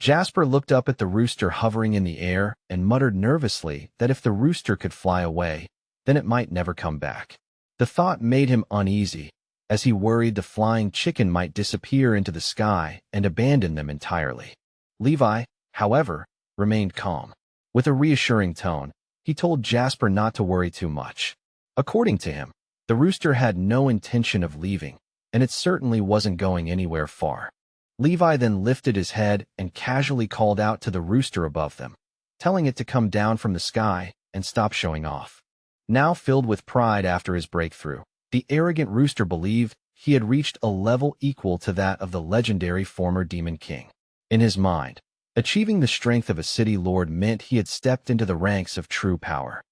Jasper looked up at the rooster hovering in the air and muttered nervously that if the rooster could fly away, then it might never come back. The thought made him uneasy, as he worried the flying chicken might disappear into the sky and abandon them entirely. Levi, however, remained calm. With a reassuring tone, he told Jasper not to worry too much. According to him, the rooster had no intention of leaving, and it certainly wasn't going anywhere far. Levi then lifted his head and casually called out to the rooster above them, telling it to come down from the sky and stop showing off. Now filled with pride after his breakthrough, the arrogant rooster believed he had reached a level equal to that of the legendary former Demon King. In his mind, achieving the strength of a city lord meant he had stepped into the ranks of true power.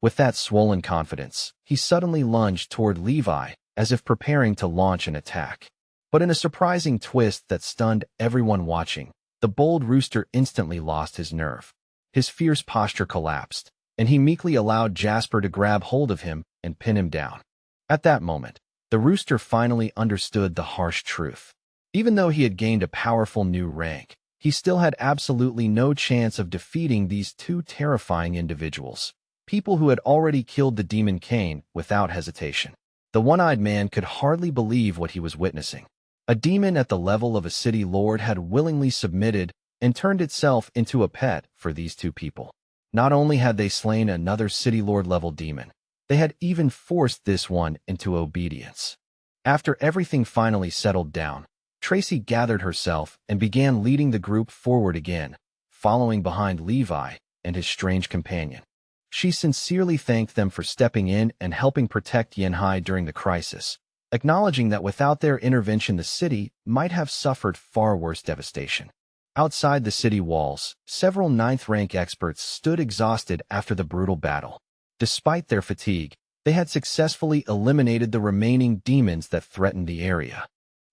With that swollen confidence, he suddenly lunged toward Levi as if preparing to launch an attack. But in a surprising twist that stunned everyone watching, the bold rooster instantly lost his nerve. His fierce posture collapsed, and he meekly allowed Jasper to grab hold of him and pin him down. At that moment, the rooster finally understood the harsh truth. Even though he had gained a powerful new rank, he still had absolutely no chance of defeating these two terrifying individuals, people who had already killed the Demon King without hesitation. The one-eyed man could hardly believe what he was witnessing. A demon at the level of a city lord had willingly submitted and turned itself into a pet for these two people. Not only had they slain another city lord-level demon, they had even forced this one into obedience. After everything finally settled down, Tracy gathered herself and began leading the group forward again, following behind Levi and his strange companion. She sincerely thanked them for stepping in and helping protect Yanhai during the crisis, acknowledging that without their intervention the city might have suffered far worse devastation. Outside the city walls, several ninth-rank experts stood exhausted after the brutal battle. Despite their fatigue, they had successfully eliminated the remaining demons that threatened the area.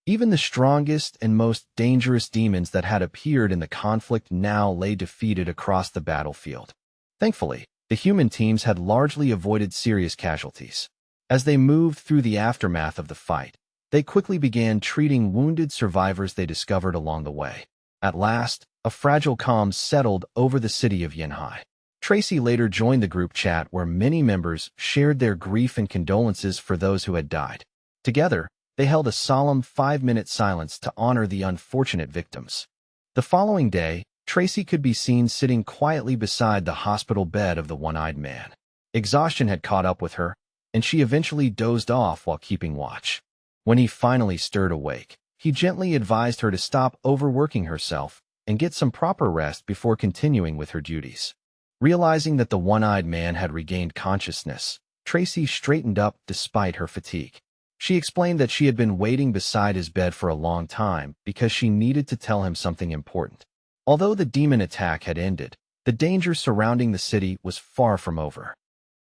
Even the strongest and most dangerous demons that had appeared in the conflict now lay defeated across the battlefield. Thankfully, the human teams had largely avoided serious casualties. As they moved through the aftermath of the fight, they quickly began treating wounded survivors they discovered along the way. At last, a fragile calm settled over the city of Yanhai. Tracy later joined the group chat where many members shared their grief and condolences for those who had died. Together, they held a solemn 5-minute silence to honor the unfortunate victims. The following day, Tracy could be seen sitting quietly beside the hospital bed of the one-eyed man. Exhaustion had caught up with her, and she eventually dozed off while keeping watch. When he finally stirred awake, he gently advised her to stop overworking herself and get some proper rest before continuing with her duties. Realizing that the one-eyed man had regained consciousness, Tracy straightened up despite her fatigue. She explained that she had been waiting beside his bed for a long time because she needed to tell him something important. Although the demon attack had ended, the danger surrounding the city was far from over.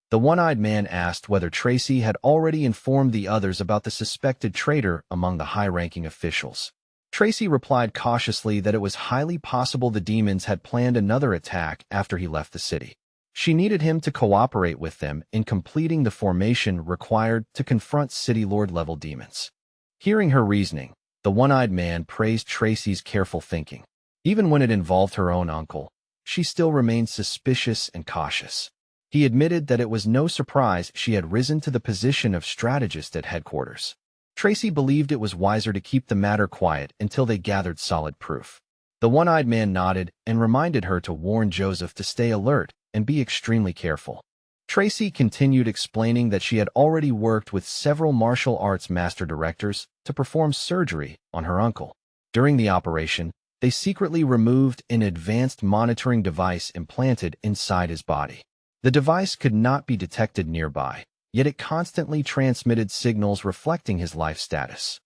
The one-eyed man asked whether Tracy had already informed the others about the suspected traitor among the high-ranking officials. Tracy replied cautiously that it was highly possible the demons had planned another attack after he left the city. She needed him to cooperate with them in completing the formation required to confront City Lord-level demons. Hearing her reasoning, the one-eyed man praised Tracy's careful thinking. Even when it involved her own uncle, she still remained suspicious and cautious. He admitted that it was no surprise she had risen to the position of strategist at headquarters. Tracy believed it was wiser to keep the matter quiet until they gathered solid proof. The one-eyed man nodded and reminded her to warn Joseph to stay alert and be extremely careful. Tracy continued explaining that she had already worked with several martial arts master directors to perform surgery on her uncle. During the operation, they secretly removed an advanced monitoring device implanted inside his body. The device could not be detected nearby, yet it constantly transmitted signals reflecting his life status.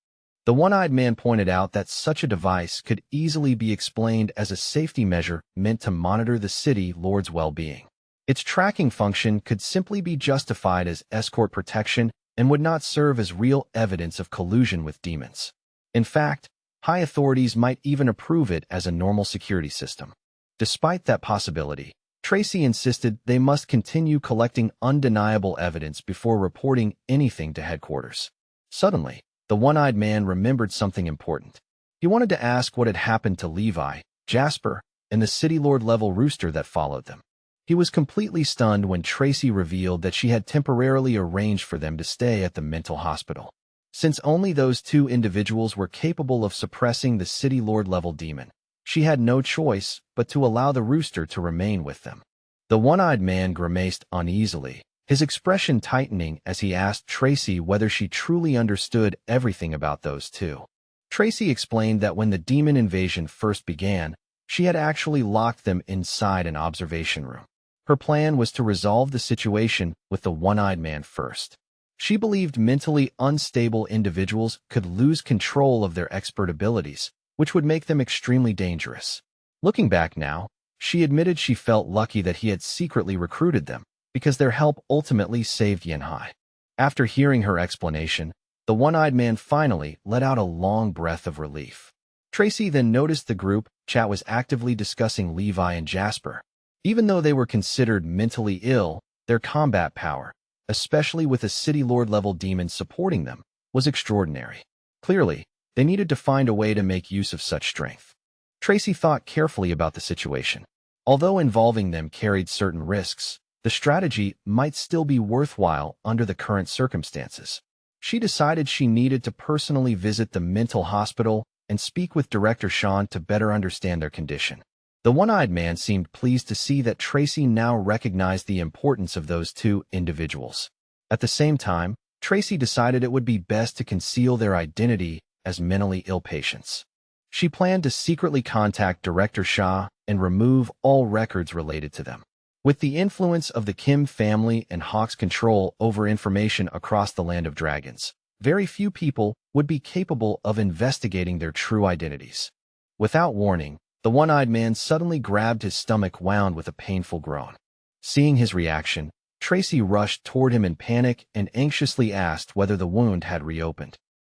The one-eyed man pointed out that such a device could easily be explained as a safety measure meant to monitor the city lord's well-being. Its tracking function could simply be justified as escort protection and would not serve as real evidence of collusion with demons. In fact, high authorities might even approve it as a normal security system. Despite that possibility, Tracy insisted they must continue collecting undeniable evidence before reporting anything to headquarters. Suddenly, the one-eyed man remembered something important. He wanted to ask what had happened to Levi, Jasper, and the City Lord-level rooster that followed them. He was completely stunned when Tracy revealed that she had temporarily arranged for them to stay at the mental hospital. Since only those two individuals were capable of suppressing the City Lord-level demon, she had no choice but to allow the rooster to remain with them. The one-eyed man grimaced uneasily, his expression tightening as he asked Tracy whether she truly understood everything about those two. Tracy explained that when the demon invasion first began, she had actually locked them inside an observation room. Her plan was to resolve the situation with the one-eyed man first. She believed mentally unstable individuals could lose control of their expert abilities, which would make them extremely dangerous. Looking back now, she admitted she felt lucky that he had secretly recruited them, because their help ultimately saved Yanhai. After hearing her explanation, the one-eyed man finally let out a long breath of relief. Tracy then noticed the group chat was actively discussing Levi and Jasper. Even though they were considered mentally ill, their combat power, especially with a City Lord-level demon supporting them, was extraordinary. Clearly, they needed to find a way to make use of such strength. Tracy thought carefully about the situation. Although involving them carried certain risks, the strategy might still be worthwhile under the current circumstances. She decided she needed to personally visit the mental hospital and speak with Director Sean to better understand their condition. The one-eyed man seemed pleased to see that Tracy now recognized the importance of those two individuals. At the same time, Tracy decided it would be best to conceal their identity as mentally ill patients. She planned to secretly contact Director Shah and remove all records related to them. With the influence of the Kim family and Hawk's control over information across the Land of Dragons, very few people would be capable of investigating their true identities. Without warning, the one-eyed man suddenly grabbed his stomach wound with a painful groan. Seeing his reaction, Tracy rushed toward him in panic and anxiously asked whether the wound had reopened.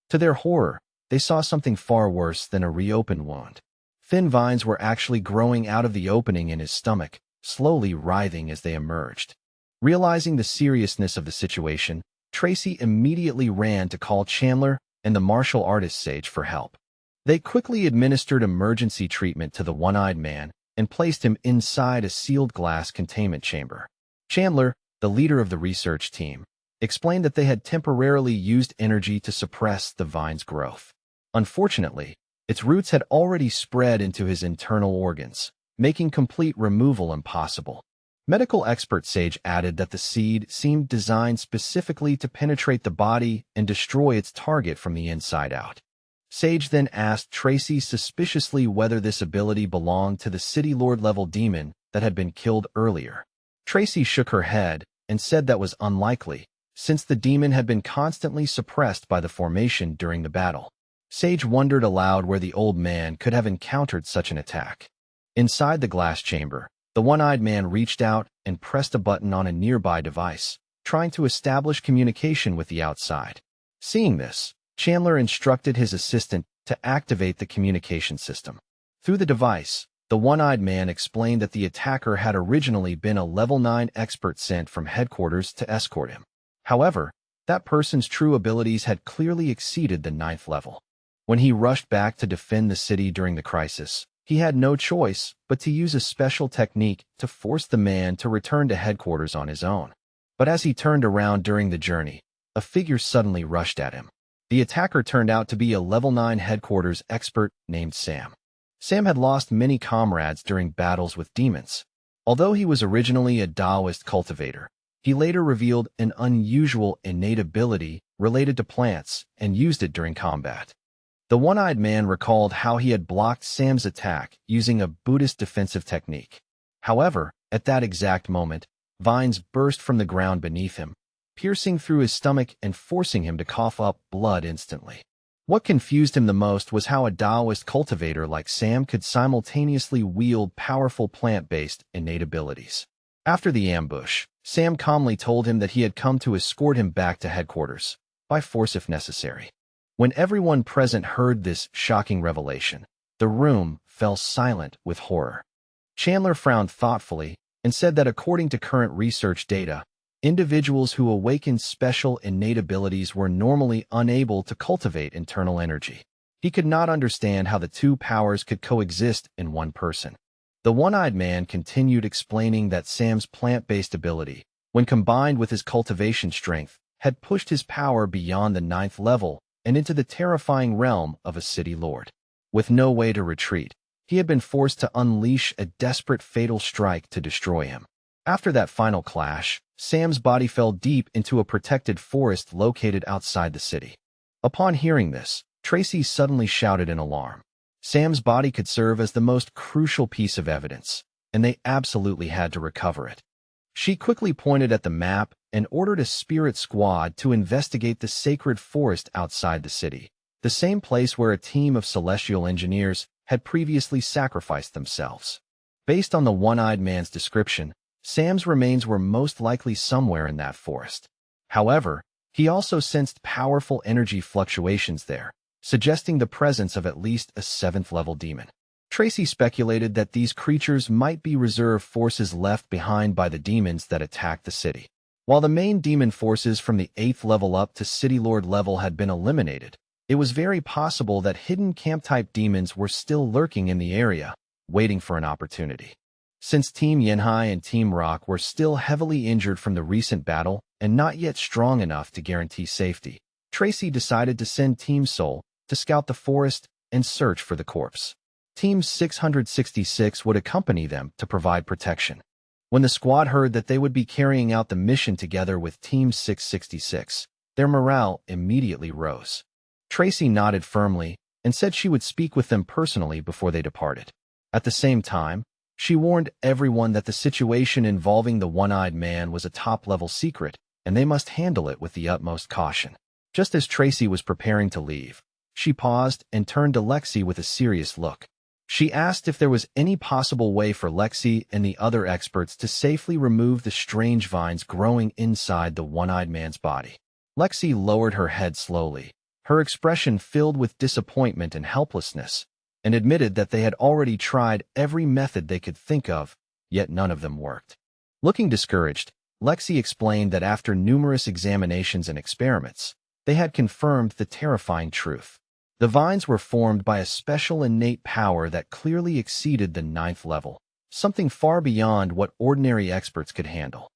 To their horror, they saw something far worse than a reopened wound. Thin vines were actually growing out of the opening in his stomach, slowly writhing as they emerged. Realizing the seriousness of the situation, Tracy immediately ran to call Chandler and the martial artist Sage for help. They quickly administered emergency treatment to the one-eyed man and placed him inside a sealed glass containment chamber. Chandler, the leader of the research team, explained that they had temporarily used energy to suppress the vine's growth. Unfortunately, its roots had already spread into his internal organs, making complete removal impossible. Medical expert Sage added that the seed seemed designed specifically to penetrate the body and destroy its target from the inside out. Sage then asked Tracy suspiciously whether this ability belonged to the City Lord-level demon that had been killed earlier. Tracy shook her head and said that was unlikely, since the demon had been constantly suppressed by the formation during the battle. Sage wondered aloud where the old man could have encountered such an attack. Inside the glass chamber, the one-eyed man reached out and pressed a button on a nearby device, trying to establish communication with the outside. Seeing this, Chandler instructed his assistant to activate the communication system. Through the device, the one-eyed man explained that the attacker had originally been a level 9 expert sent from headquarters to escort him. However, that person's true abilities had clearly exceeded the 9th level. When he rushed back to defend the city during the crisis, he had no choice but to use a special technique to force the man to return to headquarters on his own. But as he turned around during the journey, a figure suddenly rushed at him. The attacker turned out to be a level 9 headquarters expert named Sam. Sam had lost many comrades during battles with demons. Although he was originally a Taoist cultivator, he later revealed an unusual innate ability related to plants and used it during combat. The one-eyed man recalled how he had blocked Sam's attack using a Buddhist defensive technique. However, at that exact moment, vines burst from the ground beneath him, piercing through his stomach and forcing him to cough up blood instantly. What confused him the most was how a Taoist cultivator like Sam could simultaneously wield powerful plant-based innate abilities. After the ambush, Sam calmly told him that he had come to escort him back to headquarters, by force if necessary. When everyone present heard this shocking revelation, the room fell silent with horror. Chandler frowned thoughtfully and said that according to current research data, individuals who awakened special innate abilities were normally unable to cultivate internal energy. He could not understand how the two powers could coexist in one person. The one-eyed man continued explaining that Sam's plant-based ability, when combined with his cultivation strength, had pushed his power beyond the 9th level and into the terrifying realm of a city lord. With no way to retreat, he had been forced to unleash a desperate fatal strike to destroy him. After that final clash, Sam's body fell deep into a protected forest located outside the city. Upon hearing this, Tracy suddenly shouted in alarm. Sam's body could serve as the most crucial piece of evidence, and they absolutely had to recover it. She quickly pointed at the map and ordered a spirit squad to investigate the sacred forest outside the city, the same place where a team of celestial engineers had previously sacrificed themselves. Based on the one-eyed man's description, Sam's remains were most likely somewhere in that forest. However, he also sensed powerful energy fluctuations there, suggesting the presence of at least a 7th-level demon. Tracy speculated that these creatures might be reserve forces left behind by the demons that attacked the city. While the main demon forces from the 8th level up to City Lord level had been eliminated, it was very possible that hidden camp-type demons were still lurking in the area, waiting for an opportunity. Since Team Yenhai and Team Rock were still heavily injured from the recent battle and not yet strong enough to guarantee safety, Tracy decided to send Team Soul to scout the forest and search for the corpse. Team 666 would accompany them to provide protection. When the squad heard that they would be carrying out the mission together with Team 666, their morale immediately rose. Tracy nodded firmly and said she would speak with them personally before they departed. At the same time, she warned everyone that the situation involving the one-eyed man was a top-level secret, and they must handle it with the utmost caution. Just as Tracy was preparing to leave, she paused and turned to Lexi with a serious look. She asked if there was any possible way for Lexi and the other experts to safely remove the strange vines growing inside the one-eyed man's body. Lexi lowered her head slowly, her expression filled with disappointment and helplessness, and admitted that they had already tried every method they could think of, yet none of them worked. Looking discouraged, Lexi explained that after numerous examinations and experiments, they had confirmed the terrifying truth. The vines were formed by a special innate power that clearly exceeded the 9th level, something far beyond what ordinary experts could handle.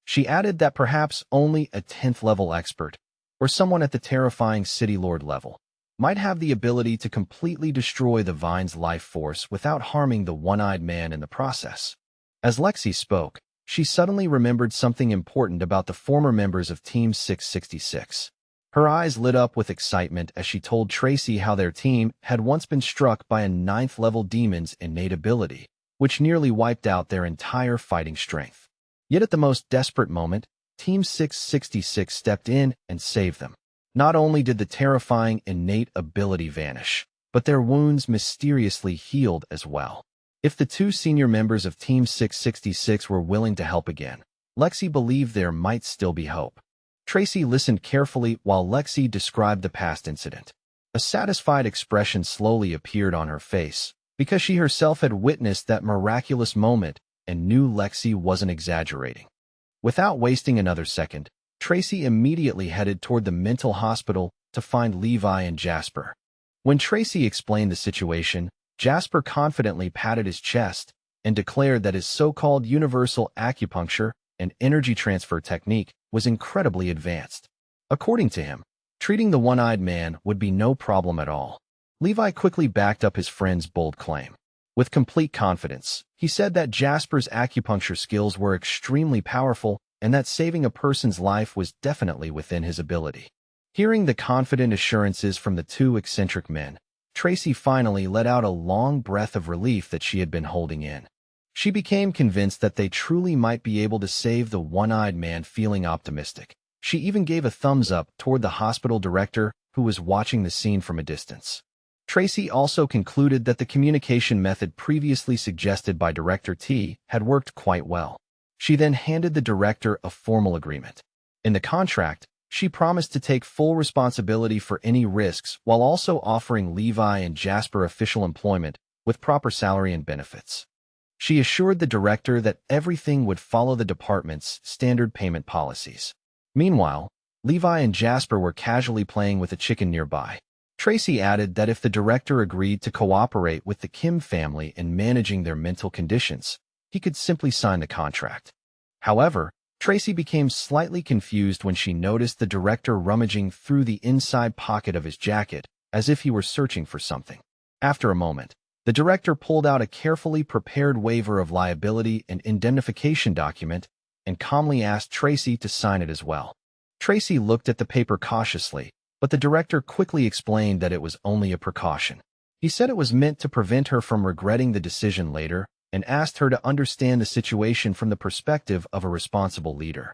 She added that perhaps only a 10th level expert, or someone at the terrifying City Lord level, might have the ability to completely destroy the vine's life force without harming the one-eyed man in the process. As Lexi spoke, she suddenly remembered something important about the former members of Team 666. Her eyes lit up with excitement as she told Tracy how their team had once been struck by a 9th-level demon's innate ability, which nearly wiped out their entire fighting strength. Yet at the most desperate moment, Team 666 stepped in and saved them. Not only did the terrifying innate ability vanish, but their wounds mysteriously healed as well. If the two senior members of Team 666 were willing to help again, Lexi believed there might still be hope. Tracy listened carefully while Lexi described the past incident. A satisfied expression slowly appeared on her face, because she herself had witnessed that miraculous moment and knew Lexi wasn't exaggerating. Without wasting another second, Tracy immediately headed toward the mental hospital to find Levi and Jasper. When Tracy explained the situation, Jasper confidently patted his chest and declared that his so-called universal acupuncture and energy transfer technique was incredibly advanced. According to him, treating the one-eyed man would be no problem at all. Levi quickly backed up his friend's bold claim. With complete confidence, he said that Jasper's acupuncture skills were extremely powerful and that saving a person's life was definitely within his ability. Hearing the confident assurances from the two eccentric men, Tracy finally let out a long breath of relief that she had been holding in. She became convinced that they truly might be able to save the one-eyed man, feeling optimistic. She even gave a thumbs up toward the hospital director, who was watching the scene from a distance. Tracy also concluded that the communication method previously suggested by Director T had worked quite well. She then handed the director a formal agreement. In the contract, she promised to take full responsibility for any risks while also offering Levi and Jasper official employment with proper salary and benefits. She assured the director that everything would follow the department's standard payment policies. Meanwhile, Levi and Jasper were casually playing with a chicken nearby. Tracy added that if the director agreed to cooperate with the Kim family in managing their mental conditions, he could simply sign the contract. However, Tracy became slightly confused when she noticed the director rummaging through the inside pocket of his jacket as if he were searching for something. After a moment, the director pulled out a carefully prepared waiver of liability and indemnification document and calmly asked Tracy to sign it as well. Tracy looked at the paper cautiously, but the director quickly explained that it was only a precaution. He said it was meant to prevent her from regretting the decision later and asked her to understand the situation from the perspective of a responsible leader.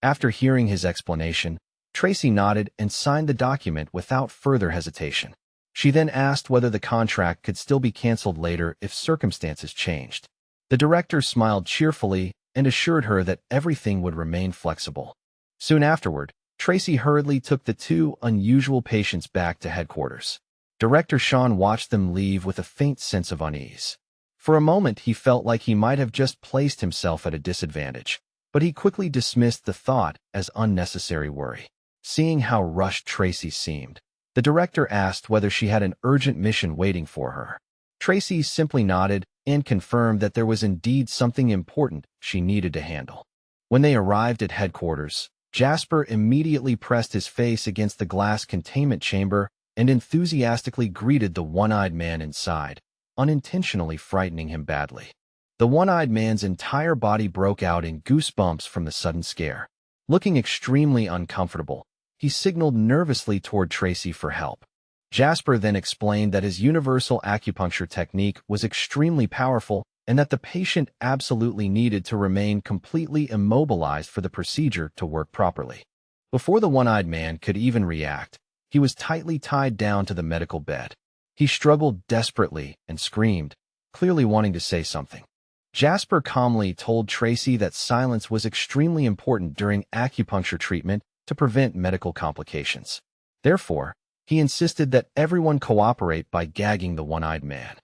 After hearing his explanation, Tracy nodded and signed the document without further hesitation. She then asked whether the contract could still be canceled later if circumstances changed. The director smiled cheerfully and assured her that everything would remain flexible. Soon afterward, Tracy hurriedly took the two unusual patients back to headquarters. Director Sean watched them leave with a faint sense of unease. For a moment, he felt like he might have just placed himself at a disadvantage, but he quickly dismissed the thought as unnecessary worry. Seeing how rushed Tracy seemed, the director asked whether she had an urgent mission waiting for her. Tracy simply nodded and confirmed that there was indeed something important she needed to handle. When they arrived at headquarters, Jasper immediately pressed his face against the glass containment chamber and enthusiastically greeted the one-eyed man inside, unintentionally frightening him badly. The one-eyed man's entire body broke out in goosebumps from the sudden scare. Looking extremely uncomfortable, he signaled nervously toward Tracy for help. Jasper then explained that his universal acupuncture technique was extremely powerful and that the patient absolutely needed to remain completely immobilized for the procedure to work properly. Before the one-eyed man could even react, he was tightly tied down to the medical bed. He struggled desperately and screamed, clearly wanting to say something. Jasper calmly told Tracy that silence was extremely important during acupuncture treatment to prevent medical complications. Therefore, he insisted that everyone cooperate by gagging the one-eyed man.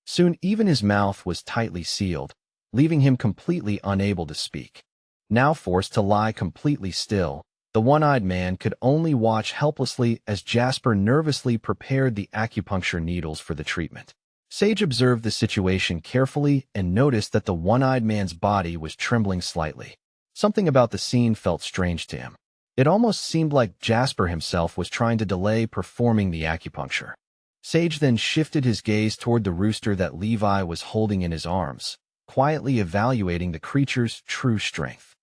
Soon even his mouth was tightly sealed, leaving him completely unable to speak. Now forced to lie completely still, the one-eyed man could only watch helplessly as Jasper nervously prepared the acupuncture needles for the treatment. Sage observed the situation carefully and noticed that the one-eyed man's body was trembling slightly. Something about the scene felt strange to him. It almost seemed like Jasper himself was trying to delay performing the acupuncture. Sage then shifted his gaze toward the rooster that Levi was holding in his arms, quietly evaluating the creature's true strength.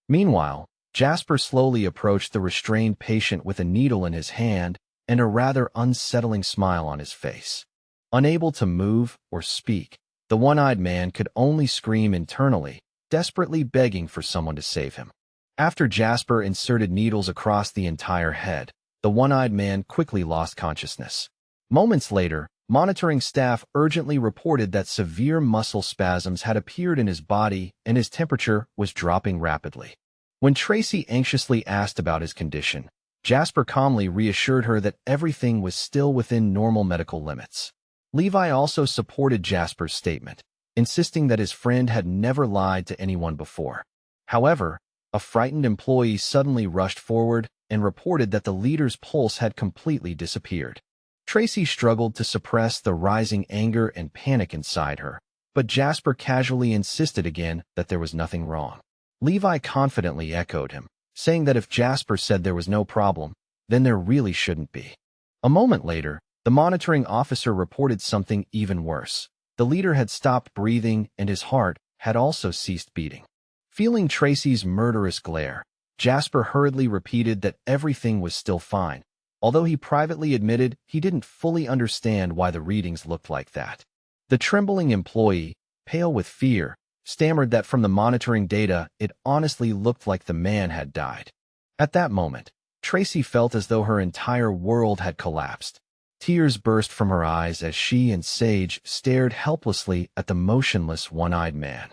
Meanwhile, Jasper slowly approached the restrained patient with a needle in his hand and a rather unsettling smile on his face. Unable to move or speak, the one-eyed man could only scream internally, desperately begging for someone to save him. After Jasper inserted needles across the entire head, the one-eyed man quickly lost consciousness. Moments later, monitoring staff urgently reported that severe muscle spasms had appeared in his body and his temperature was dropping rapidly. When Tracy anxiously asked about his condition, Jasper calmly reassured her that everything was still within normal medical limits. Levi also supported Jasper's statement, insisting that his friend had never lied to anyone before. However, a frightened employee suddenly rushed forward and reported that the leader's pulse had completely disappeared. Tracy struggled to suppress the rising anger and panic inside her, but Jasper casually insisted again that there was nothing wrong. Levi confidently echoed him, saying that if Jasper said there was no problem, then there really shouldn't be. A moment later, the monitoring officer reported something even worse. The leader had stopped breathing and his heart had also ceased beating. Feeling Tracy's murderous glare, Jasper hurriedly repeated that everything was still fine, although he privately admitted he didn't fully understand why the readings looked like that. The trembling employee, pale with fear, stammered that from the monitoring data, it honestly looked like the man had died. At that moment, Tracy felt as though her entire world had collapsed. Tears burst from her eyes as she and Sage stared helplessly at the motionless one-eyed man.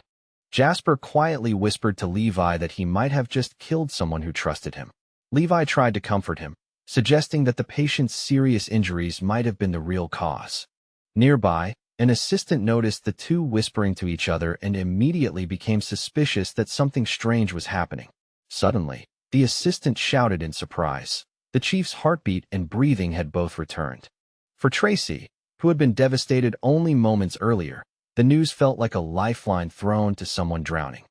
Jasper quietly whispered to Levi that he might have just killed someone who trusted him. Levi tried to comfort him, suggesting that the patient's serious injuries might have been the real cause. Nearby, an assistant noticed the two whispering to each other and immediately became suspicious that something strange was happening. Suddenly, the assistant shouted in surprise. The chief's heartbeat and breathing had both returned. For Tracy, who had been devastated only moments earlier, the news felt like a lifeline thrown to someone drowning.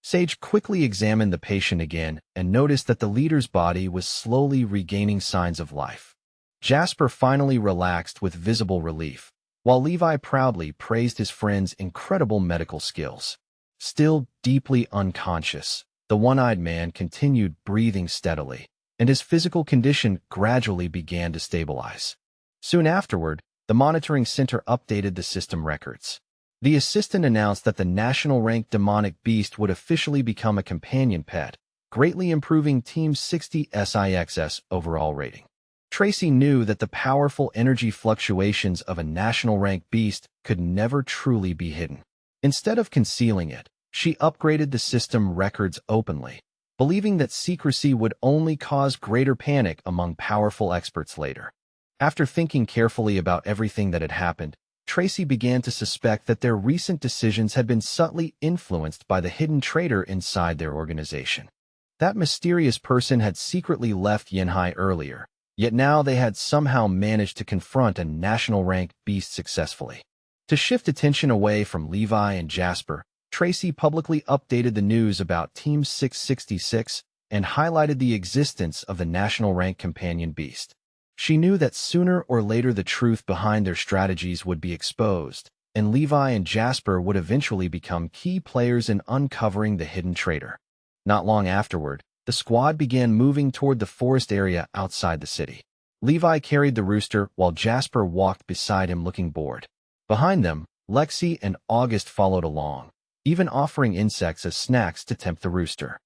Sage quickly examined the patient again and noticed that the leader's body was slowly regaining signs of life. Jasper finally relaxed with visible relief, while Levi proudly praised his friend's incredible medical skills. Still deeply unconscious, the one-eyed man continued breathing steadily, and his physical condition gradually began to stabilize. Soon afterward, the monitoring center updated the system records. The assistant announced that the national-ranked demonic beast would officially become a companion pet, greatly improving Team 60's overall rating. Tracy knew that the powerful energy fluctuations of a national-ranked beast could never truly be hidden. Instead of concealing it, she upgraded the system records openly, believing that secrecy would only cause greater panic among powerful experts later. After thinking carefully about everything that had happened, Tracy began to suspect that their recent decisions had been subtly influenced by the hidden traitor inside their organization. That mysterious person had secretly left Yanhai earlier, yet now they had somehow managed to confront a national-ranked beast successfully. To shift attention away from Levi and Jasper, Tracy publicly updated the news about Team 666 and highlighted the existence of the national-ranked companion beast. She knew that sooner or later the truth behind their strategies would be exposed, and Levi and Jasper would eventually become key players in uncovering the hidden traitor. Not long afterward, the squad began moving toward the forest area outside the city. Levi carried the rooster while Jasper walked beside him looking bored. Behind them, Lexi and August followed along, even offering insects as snacks to tempt the rooster.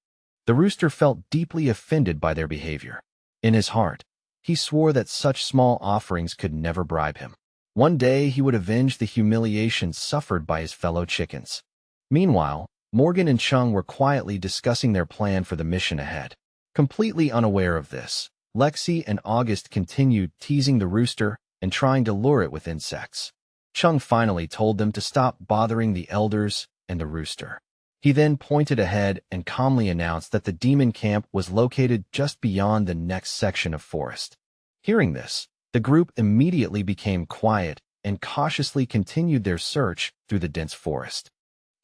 The rooster felt deeply offended by their behavior. In his heart, he swore that such small offerings could never bribe him. One day he would avenge the humiliation suffered by his fellow chickens. Meanwhile, Morgan and Chung were quietly discussing their plan for the mission ahead. Completely unaware of this, Lexi and August continued teasing the rooster and trying to lure it with insects. Chung finally told them to stop bothering the elders and the rooster. He then pointed ahead and calmly announced that the demon camp was located just beyond the next section of forest. Hearing this, the group immediately became quiet and cautiously continued their search through the dense forest.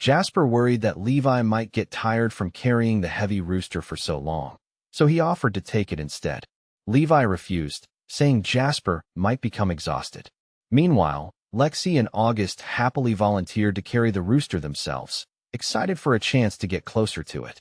Jasper worried that Levi might get tired from carrying the heavy rooster for so long, so he offered to take it instead. Levi refused, saying Jasper might become exhausted. Meanwhile, Lexi and August happily volunteered to carry the rooster themselves, excited for a chance to get closer to it.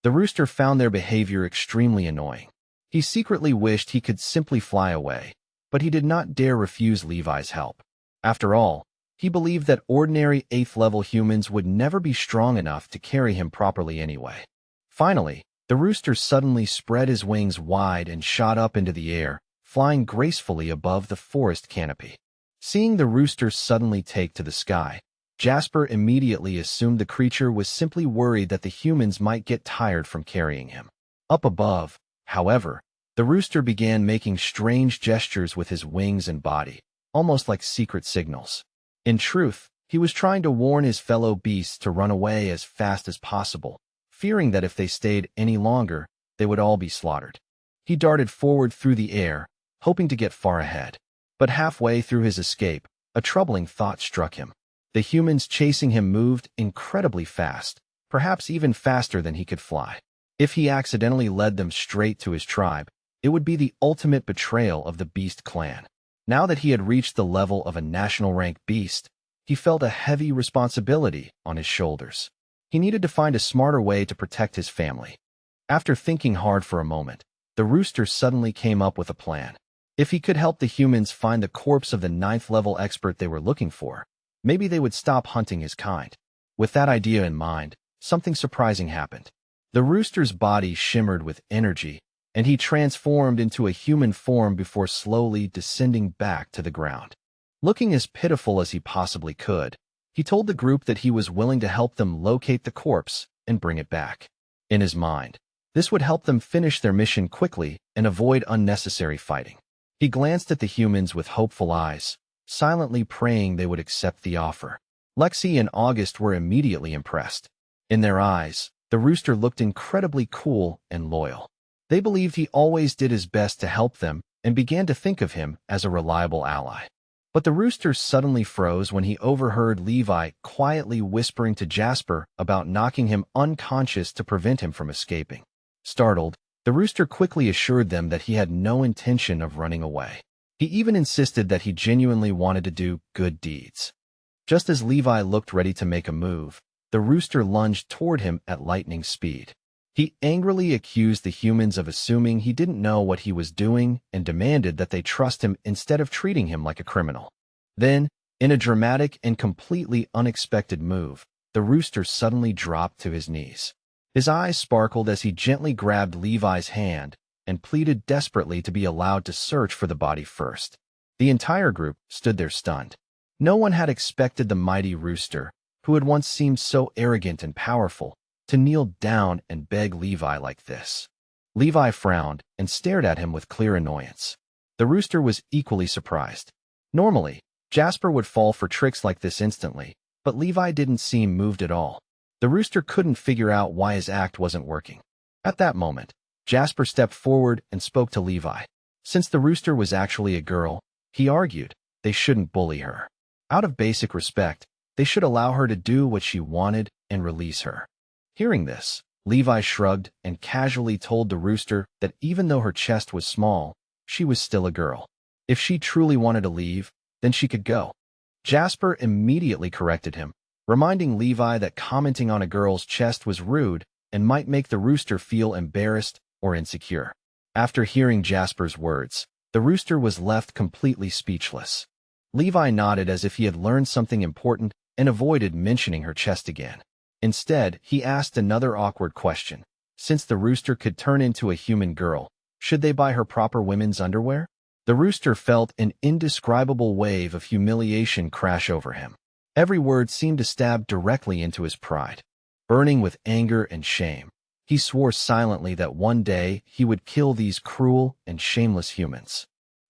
The rooster found their behavior extremely annoying. He secretly wished he could simply fly away, but he did not dare refuse Levi's help. After all, he believed that ordinary 8th-level humans would never be strong enough to carry him properly anyway. Finally, the rooster suddenly spread his wings wide and shot up into the air, flying gracefully above the forest canopy. Seeing the rooster suddenly take to the sky, Jasper immediately assumed the creature was simply worried that the humans might get tired from carrying him. Up above, however, the rooster began making strange gestures with his wings and body, almost like secret signals. In truth, he was trying to warn his fellow beasts to run away as fast as possible, fearing that if they stayed any longer, they would all be slaughtered. He darted forward through the air, hoping to get far ahead. But halfway through his escape, a troubling thought struck him. The humans chasing him moved incredibly fast, perhaps even faster than he could fly. If he accidentally led them straight to his tribe, it would be the ultimate betrayal of the Beast clan. Now that he had reached the level of a national-ranked beast, he felt a heavy responsibility on his shoulders. He needed to find a smarter way to protect his family. After thinking hard for a moment, the rooster suddenly came up with a plan. If he could help the humans find the corpse of the 9th-level expert they were looking for, maybe they would stop hunting his kind. With that idea in mind, something surprising happened. The rooster's body shimmered with energy, and he transformed into a human form before slowly descending back to the ground. Looking as pitiful as he possibly could, he told the group that he was willing to help them locate the corpse and bring it back. In his mind, this would help them finish their mission quickly and avoid unnecessary fighting. He glanced at the humans with hopeful eyes, silently praying they would accept the offer. Lexi and August were immediately impressed. In their eyes, the rooster looked incredibly cool and loyal. They believed he always did his best to help them and began to think of him as a reliable ally. But the rooster suddenly froze when he overheard Levi quietly whispering to Jasper about knocking him unconscious to prevent him from escaping. Startled, the rooster quickly assured them that he had no intention of running away. He even insisted that he genuinely wanted to do good deeds. Just as Levi looked ready to make a move, the rooster lunged toward him at lightning speed. He angrily accused the humans of assuming he didn't know what he was doing and demanded that they trust him instead of treating him like a criminal. Then, in a dramatic and completely unexpected move, the rooster suddenly dropped to his knees. His eyes sparkled as he gently grabbed Levi's hand and pleaded desperately to be allowed to search for the body first. The entire group stood there stunned. No one had expected the mighty rooster, who had once seemed so arrogant and powerful, to kneel down and beg Levi like this. Levi frowned and stared at him with clear annoyance. The rooster was equally surprised. Normally, Jasper would fall for tricks like this instantly, but Levi didn't seem moved at all. The rooster couldn't figure out why his act wasn't working. At that moment, Jasper stepped forward and spoke to Levi. Since the rooster was actually a girl, he argued, they shouldn't bully her. Out of basic respect, they should allow her to do what she wanted and release her. Hearing this, Levi shrugged and casually told the rooster that even though her chest was small, she was still a girl. If she truly wanted to leave, then she could go. Jasper immediately corrected him, reminding Levi that commenting on a girl's chest was rude and might make the rooster feel embarrassed or insecure. After hearing Jasper's words, the rooster was left completely speechless. Levi nodded as if he had learned something important and avoided mentioning her chest again. Instead, he asked another awkward question. Since the rooster could turn into a human girl, should they buy her proper women's underwear? The rooster felt an indescribable wave of humiliation crash over him. Every word seemed to stab directly into his pride. Burning with anger and shame, he swore silently that one day he would kill these cruel and shameless humans.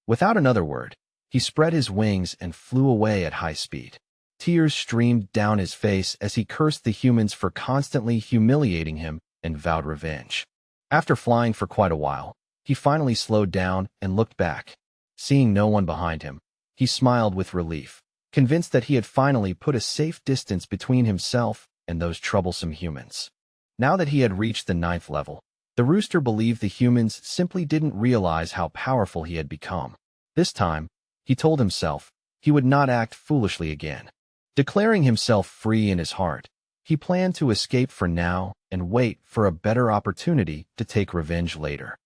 Without another word, he spread his wings and flew away at high speed. Tears streamed down his face as he cursed the humans for constantly humiliating him and vowed revenge. After flying for quite a while, he finally slowed down and looked back. Seeing no one behind him, he smiled with relief, convinced that he had finally put a safe distance between himself and those troublesome humans. Now that he had reached the 9th level, the rooster believed the humans simply didn't realize how powerful he had become. This time, he told himself, he would not act foolishly again. Declaring himself free in his heart, he planned to escape for now and wait for a better opportunity to take revenge later.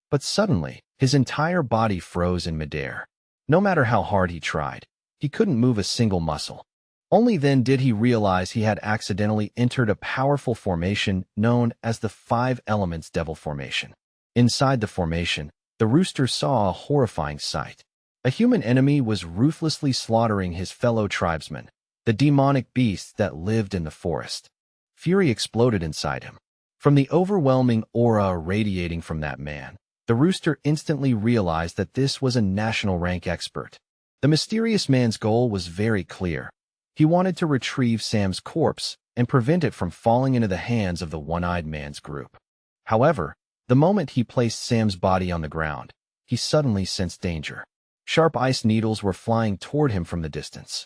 But suddenly, his entire body froze in midair. No matter how hard he tried, he couldn't move a single muscle. Only then did he realize he had accidentally entered a powerful formation known as the 5 Elements Devil Formation. Inside the formation, the rooster saw a horrifying sight. A human enemy was ruthlessly slaughtering his fellow tribesmen, the demonic beasts that lived in the forest. Fury exploded inside him. From the overwhelming aura radiating from that man, the rooster instantly realized that this was a national rank expert. The mysterious man's goal was very clear. He wanted to retrieve Sam's corpse and prevent it from falling into the hands of the one-eyed man's group. However, the moment he placed Sam's body on the ground, he suddenly sensed danger. Sharp ice needles were flying toward him from the distance.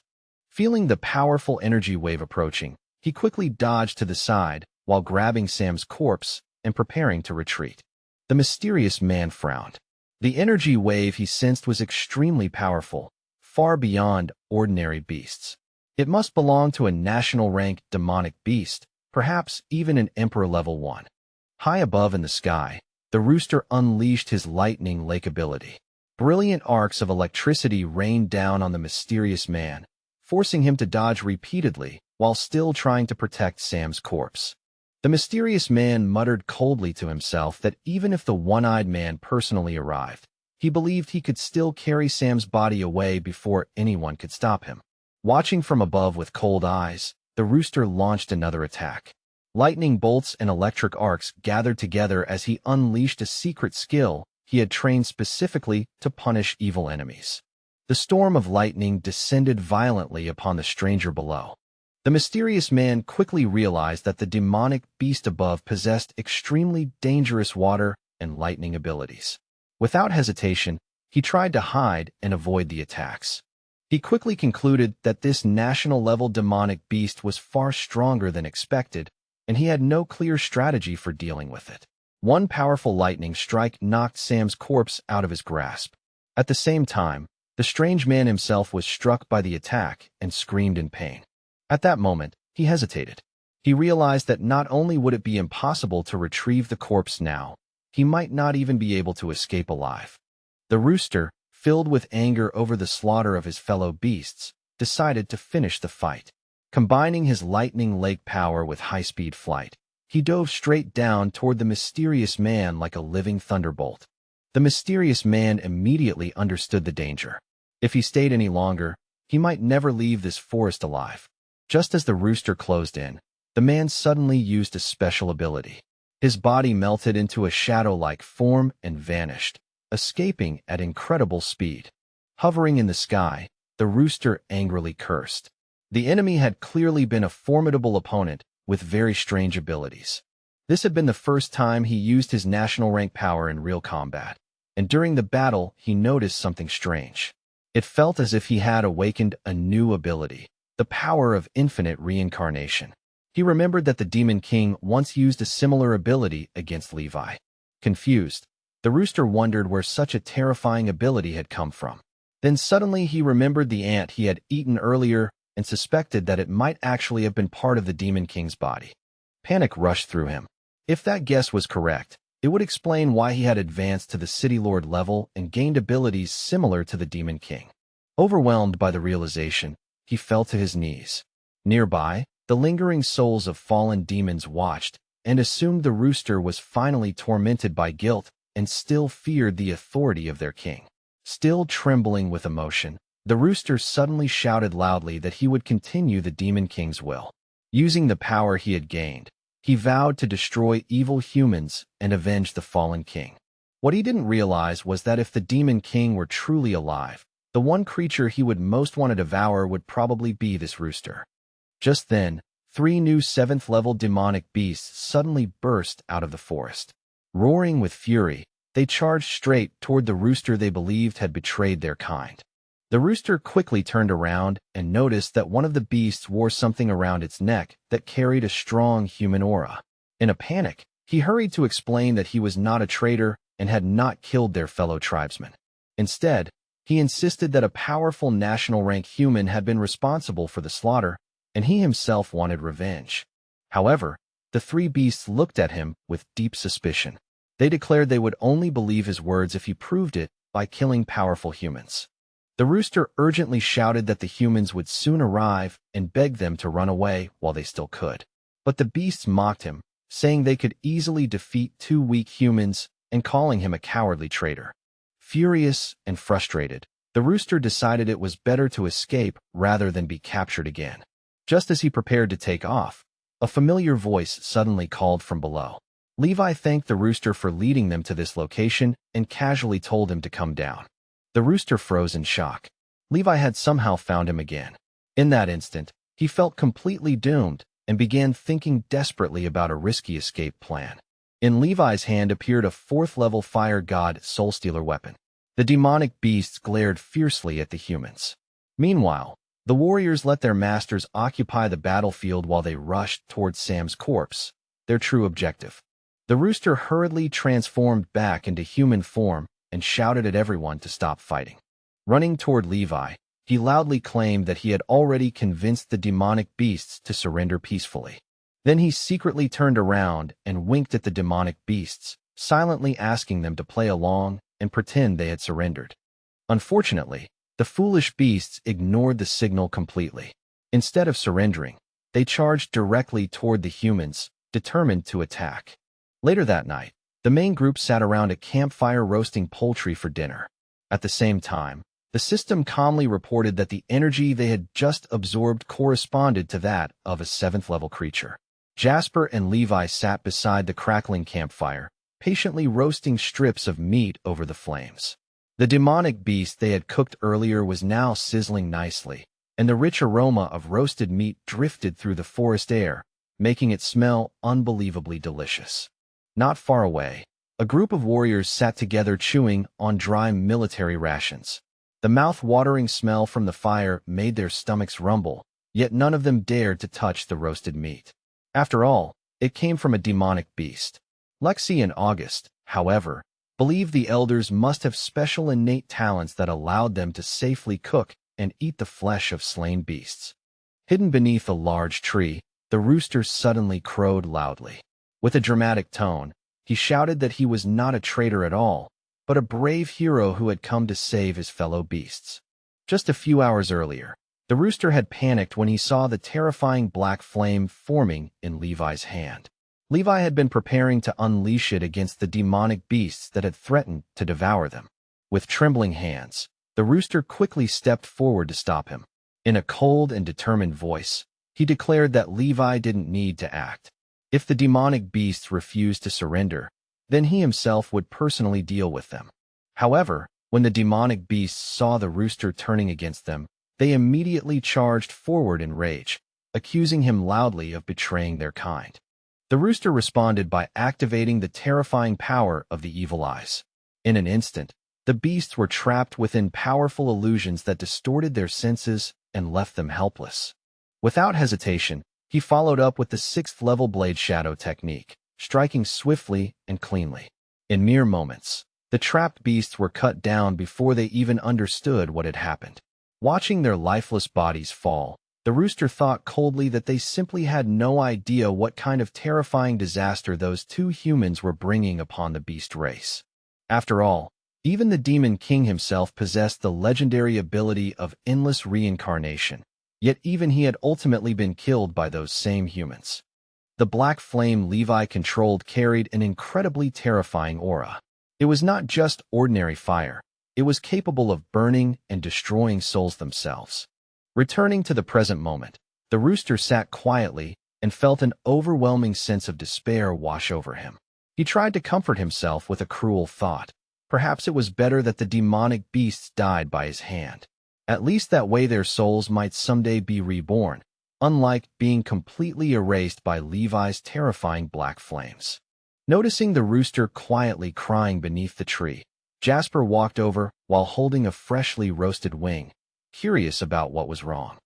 Feeling the powerful energy wave approaching, he quickly dodged to the side while grabbing Sam's corpse and preparing to retreat. The mysterious man frowned. The energy wave he sensed was extremely powerful, far beyond ordinary beasts. It must belong to a national rank demonic beast, perhaps even an Emperor level 1. High above in the sky, the rooster unleashed his lightning lake ability. Brilliant arcs of electricity rained down on the mysterious man, forcing him to dodge repeatedly while still trying to protect Sam's corpse. The mysterious man muttered coldly to himself that even if the one-eyed man personally arrived, he believed he could still carry Sam's body away before anyone could stop him. Watching from above with cold eyes, the rooster launched another attack. Lightning bolts and electric arcs gathered together as he unleashed a secret skill he had trained specifically to punish evil enemies. The storm of lightning descended violently upon the stranger below. The mysterious man quickly realized that the demonic beast above possessed extremely dangerous water and lightning abilities. Without hesitation, he tried to hide and avoid the attacks. He quickly concluded that this national-level demonic beast was far stronger than expected, and he had no clear strategy for dealing with it. One powerful lightning strike knocked Sam's corpse out of his grasp. At the same time, the strange man himself was struck by the attack and screamed in pain. At that moment, he hesitated. He realized that not only would it be impossible to retrieve the corpse now, he might not even be able to escape alive. The rooster, filled with anger over the slaughter of his fellow beasts, decided to finish the fight. Combining his lightning lake power with high-speed flight, he dove straight down toward the mysterious man like a living thunderbolt. The mysterious man immediately understood the danger. If he stayed any longer, he might never leave this forest alive. Just as the rooster closed in, the man suddenly used a special ability. His body melted into a shadow-like form and vanished, escaping at incredible speed. Hovering in the sky, the rooster angrily cursed. The enemy had clearly been a formidable opponent with very strange abilities. This had been the first time he used his national rank power in real combat, and during the battle he noticed something strange. It felt as if he had awakened a new ability, the power of infinite reincarnation. He remembered that the Demon King once used a similar ability against Levi. Confused, the rooster wondered where such a terrifying ability had come from. Then suddenly he remembered the ant he had eaten earlier and suspected that it might actually have been part of the Demon King's body. Panic rushed through him. If that guess was correct, it would explain why he had advanced to the City Lord level and gained abilities similar to the Demon King. Overwhelmed by the realization, he fell to his knees. Nearby, the lingering souls of fallen demons watched and assumed the rooster was finally tormented by guilt and still feared the authority of their king. Still trembling with emotion, the rooster suddenly shouted loudly that he would continue the Demon King's will. Using the power he had gained, he vowed to destroy evil humans and avenge the fallen king. What he didn't realize was that if the Demon King were truly alive, the one creature he would most want to devour would probably be this rooster. Just then, 3 new 7th-level demonic beasts suddenly burst out of the forest. Roaring with fury, they charged straight toward the rooster they believed had betrayed their kind. The rooster quickly turned around and noticed that one of the beasts wore something around its neck that carried a strong human aura. In a panic, he hurried to explain that he was not a traitor and had not killed their fellow tribesmen. Instead, he insisted that a powerful national-rank human had been responsible for the slaughter, and he himself wanted revenge. However, the 3 beasts looked at him with deep suspicion. They declared they would only believe his words if he proved it by killing powerful humans. The rooster urgently shouted that the humans would soon arrive and begged them to run away while they still could. But the beasts mocked him, saying they could easily defeat 2 weak humans and calling him a cowardly traitor. Furious and frustrated, the rooster decided it was better to escape rather than be captured again. Just as he prepared to take off, a familiar voice suddenly called from below. Levi thanked the rooster for leading them to this location and casually told him to come down. The rooster froze in shock. Levi had somehow found him again. In that instant, he felt completely doomed and began thinking desperately about a risky escape plan. In Levi's hand appeared a 4th-level fire god soul-stealer weapon. The demonic beasts glared fiercely at the humans. Meanwhile, the warriors let their masters occupy the battlefield while they rushed towards Sam's corpse, their true objective. The rooster hurriedly transformed back into human form and shouted at everyone to stop fighting. Running toward Levi, he loudly claimed that he had already convinced the demonic beasts to surrender peacefully. Then he secretly turned around and winked at the demonic beasts, silently asking them to play along and pretend they had surrendered. Unfortunately, the foolish beasts ignored the signal completely. Instead of surrendering, they charged directly toward the humans, determined to attack. Later that night, the main group sat around a campfire roasting poultry for dinner. At the same time, the system calmly reported that the energy they had just absorbed corresponded to that of a 7th-level creature. Jasper and Levi sat beside the crackling campfire, patiently roasting strips of meat over the flames. The demonic beast they had cooked earlier was now sizzling nicely, and the rich aroma of roasted meat drifted through the forest air, making it smell unbelievably delicious. Not far away, a group of warriors sat together chewing on dry military rations. The mouth-watering smell from the fire made their stomachs rumble, yet none of them dared to touch the roasted meat. After all, it came from a demonic beast. Lexi and August, however, believed the elders must have special innate talents that allowed them to safely cook and eat the flesh of slain beasts. Hidden beneath a large tree, the rooster suddenly crowed loudly. With a dramatic tone, he shouted that he was not a traitor at all, but a brave hero who had come to save his fellow beasts. Just a few hours earlier, the rooster had panicked when he saw the terrifying black flame forming in Levi's hand. Levi had been preparing to unleash it against the demonic beasts that had threatened to devour them. With trembling hands, the rooster quickly stepped forward to stop him. In a cold and determined voice, he declared that Levi didn't need to act. If the demonic beasts refused to surrender, then he himself would personally deal with them. However, when the demonic beasts saw the rooster turning against them, they immediately charged forward in rage, accusing him loudly of betraying their kind. The rooster responded by activating the terrifying power of the evil eyes. In an instant, the beasts were trapped within powerful illusions that distorted their senses and left them helpless. Without hesitation, he followed up with the 6th-level blade shadow technique, striking swiftly and cleanly. In mere moments, the trapped beasts were cut down before they even understood what had happened. Watching their lifeless bodies fall, the rooster thought coldly that they simply had no idea what kind of terrifying disaster those two humans were bringing upon the beast race. After all, even the Demon King himself possessed the legendary ability of endless reincarnation, yet even he had ultimately been killed by those same humans. The black flame Levi controlled carried an incredibly terrifying aura. It was not just ordinary fire. It was capable of burning and destroying souls themselves. Returning to the present moment, the rooster sat quietly and felt an overwhelming sense of despair wash over him. He tried to comfort himself with a cruel thought. Perhaps it was better that the demonic beasts died by his hand. At least that way their souls might someday be reborn, unlike being completely erased by Levi's terrifying black flames. Noticing the rooster quietly crying beneath the tree, Jasper walked over while holding a freshly roasted wing, curious about what was wrong.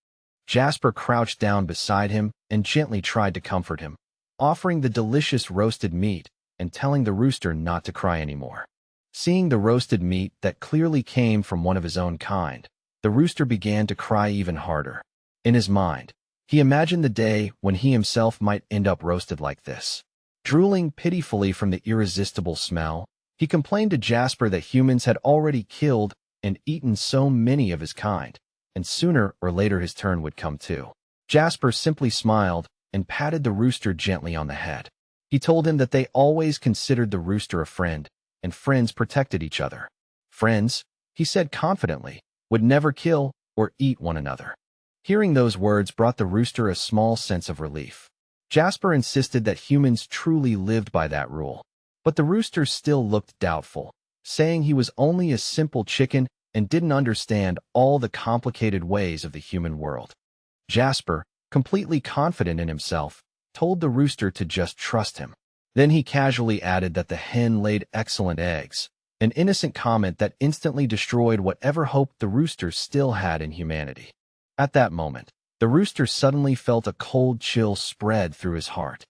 Jasper crouched down beside him and gently tried to comfort him, offering the delicious roasted meat and telling the rooster not to cry anymore. Seeing the roasted meat that clearly came from one of his own kind, the rooster began to cry even harder. In his mind, he imagined the day when he himself might end up roasted like this. Drooling pitifully from the irresistible smell, he complained to Jasper that humans had already killed and eaten so many of his kind, and sooner or later his turn would come too. Jasper simply smiled and patted the rooster gently on the head. He told him that they always considered the rooster a friend, and friends protected each other. Friends, he said confidently, would never kill or eat one another. Hearing those words brought the rooster a small sense of relief. Jasper insisted that humans truly lived by that rule, but the rooster still looked doubtful, saying he was only a simple chicken and didn't understand all the complicated ways of the human world. Jasper, completely confident in himself, told the rooster to just trust him. Then he casually added that the hen laid excellent eggs, an innocent comment that instantly destroyed whatever hope the rooster still had in humanity. At that moment, the rooster suddenly felt a cold chill spread through his heart.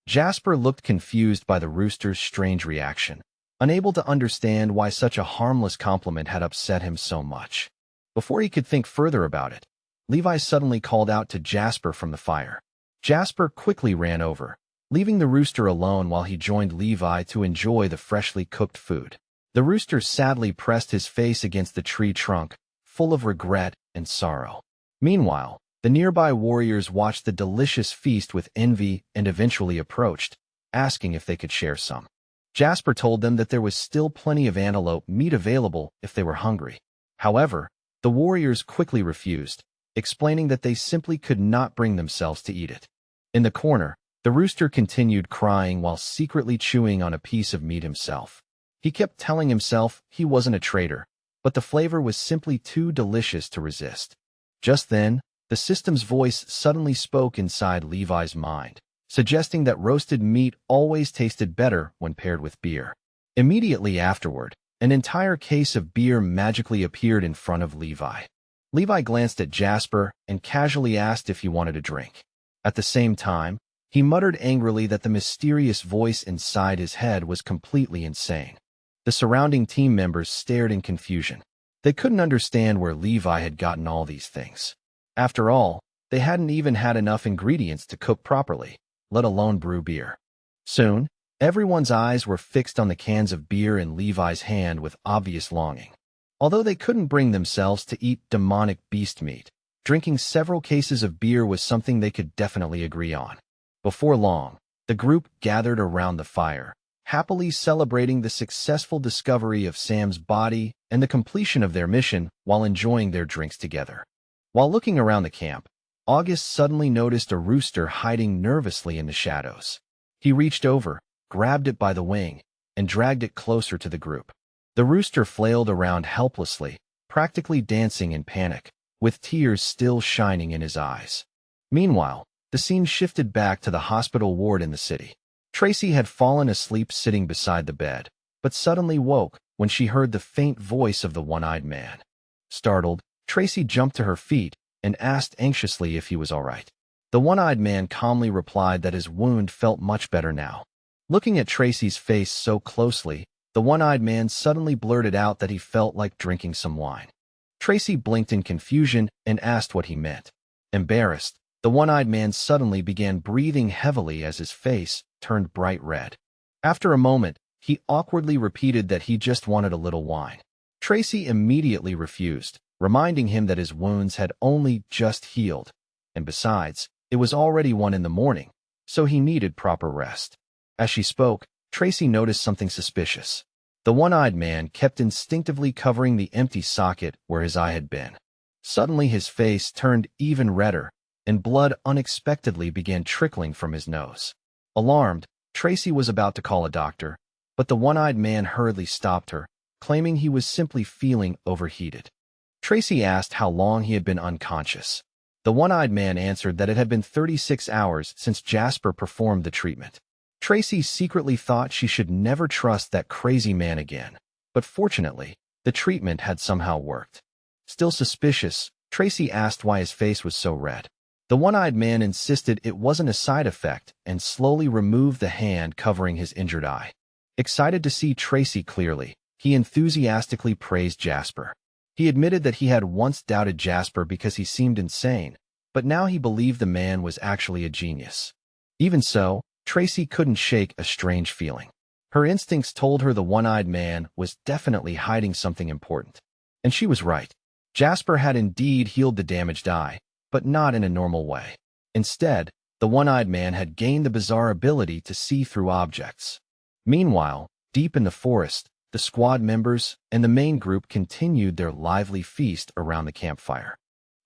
Jasper looked confused by the rooster's strange reaction, unable to understand why such a harmless compliment had upset him so much. Before he could think further about it, Levi suddenly called out to Jasper from the fire. Jasper quickly ran over, leaving the rooster alone while he joined Levi to enjoy the freshly cooked food. The rooster sadly pressed his face against the tree trunk, full of regret and sorrow. Meanwhile, the nearby warriors watched the delicious feast with envy and eventually approached, asking if they could share some. Jasper told them that there was still plenty of antelope meat available if they were hungry. However, the warriors quickly refused, explaining that they simply could not bring themselves to eat it. In the corner, the rooster continued crying while secretly chewing on a piece of meat himself. He kept telling himself he wasn't a traitor, but the flavor was simply too delicious to resist. Just then, the system's voice suddenly spoke inside Levi's mind, suggesting that roasted meat always tasted better when paired with beer. Immediately afterward, An entire case of beer magically appeared in front of Levi. Levi glanced at Jasper and casually asked if he wanted a drink. At the same time, he muttered angrily that the mysterious voice inside his head was completely insane. The surrounding team members stared in confusion. They couldn't understand where Levi had gotten all these things. After all, they hadn't even had enough ingredients to cook properly, let alone brew beer. Soon, everyone's eyes were fixed on the cans of beer in Levi's hand with obvious longing. Although they couldn't bring themselves to eat demonic beast meat, drinking several cases of beer was something they could definitely agree on. Before long, the group gathered around the fire, happily celebrating the successful discovery of Sam's body and the completion of their mission while enjoying their drinks together. While looking around the camp, August suddenly noticed a rooster hiding nervously in the shadows. He reached over, grabbed it by the wing, and dragged it closer to the group. The rooster flailed around helplessly, practically dancing in panic, with tears still shining in his eyes. Meanwhile, the scene shifted back to the hospital ward in the city. Tracy had fallen asleep sitting beside the bed, but suddenly woke when she heard the faint voice of the one-eyed man. Startled, Tracy jumped to her feet and asked anxiously if he was all right. The one-eyed man calmly replied that his wound felt much better now. Looking at Tracy's face so closely, the one-eyed man suddenly blurted out that he felt like drinking some wine. Tracy blinked in confusion and asked what he meant. Embarrassed, the one-eyed man suddenly began breathing heavily as his face turned bright red. After a moment, he awkwardly repeated that he just wanted a little wine. Tracy immediately refused, reminding him that his wounds had only just healed, and besides, it was already 1 in the morning, so he needed proper rest. As she spoke, Tracy noticed something suspicious. The one-eyed man kept instinctively covering the empty socket where his eye had been. Suddenly his face turned even redder, and blood unexpectedly began trickling from his nose. Alarmed, Tracy was about to call a doctor, but the one-eyed man hurriedly stopped her, claiming he was simply feeling overheated. Tracy asked how long he had been unconscious. The one-eyed man answered that it had been 36 hours since Jasper performed the treatment. Tracy secretly thought she should never trust that crazy man again, but fortunately, the treatment had somehow worked. Still suspicious, Tracy asked why his face was so red. The one-eyed man insisted it wasn't a side effect and slowly removed the hand covering his injured eye. Excited to see Tracy clearly, he enthusiastically praised Jasper. He admitted that he had once doubted Jasper because he seemed insane, but now he believed the man was actually a genius. Even so, Tracy couldn't shake a strange feeling. Her instincts told her the one-eyed man was definitely hiding something important. And she was right. Jasper had indeed healed the damaged eye, but not in a normal way. Instead, the one-eyed man had gained the bizarre ability to see through objects. Meanwhile, deep in the forest, the squad members and the main group continued their lively feast around the campfire.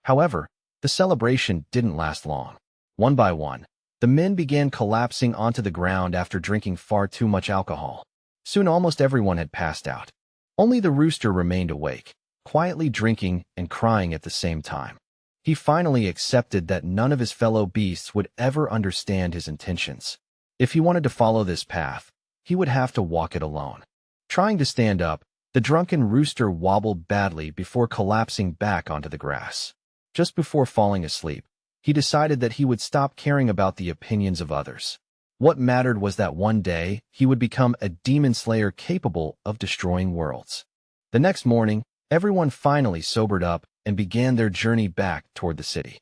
However, the celebration didn't last long. One by one, the men began collapsing onto the ground after drinking far too much alcohol. Soon almost everyone had passed out. Only the rooster remained awake, quietly drinking and crying at the same time. He finally accepted that none of his fellow beasts would ever understand his intentions. If he wanted to follow this path, he would have to walk it alone. Trying to stand up, the drunken rooster wobbled badly before collapsing back onto the grass. Just before falling asleep, he decided that he would stop caring about the opinions of others. What mattered was that one day he would become a demon slayer capable of destroying worlds. The next morning, everyone finally sobered up and began their journey back toward the city.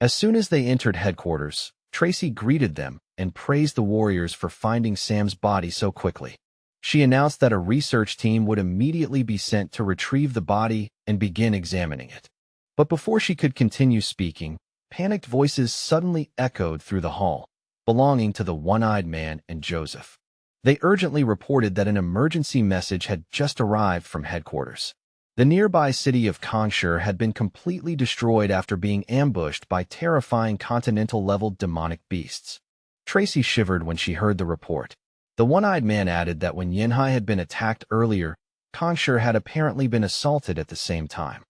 As soon as they entered headquarters, Tracy greeted them and praised the warriors for finding Sam's body so quickly. She announced that a research team would immediately be sent to retrieve the body and begin examining it. But before she could continue speaking, panicked voices suddenly echoed through the hall, belonging to the one-eyed man and Joseph. They urgently reported that an emergency message had just arrived from headquarters. The nearby city of Kongshur had been completely destroyed after being ambushed by terrifying continental-level demonic beasts. Tracy shivered when she heard the report. The one-eyed man added that when Yanhai had been attacked earlier, Kongshur had apparently been assaulted at the same time.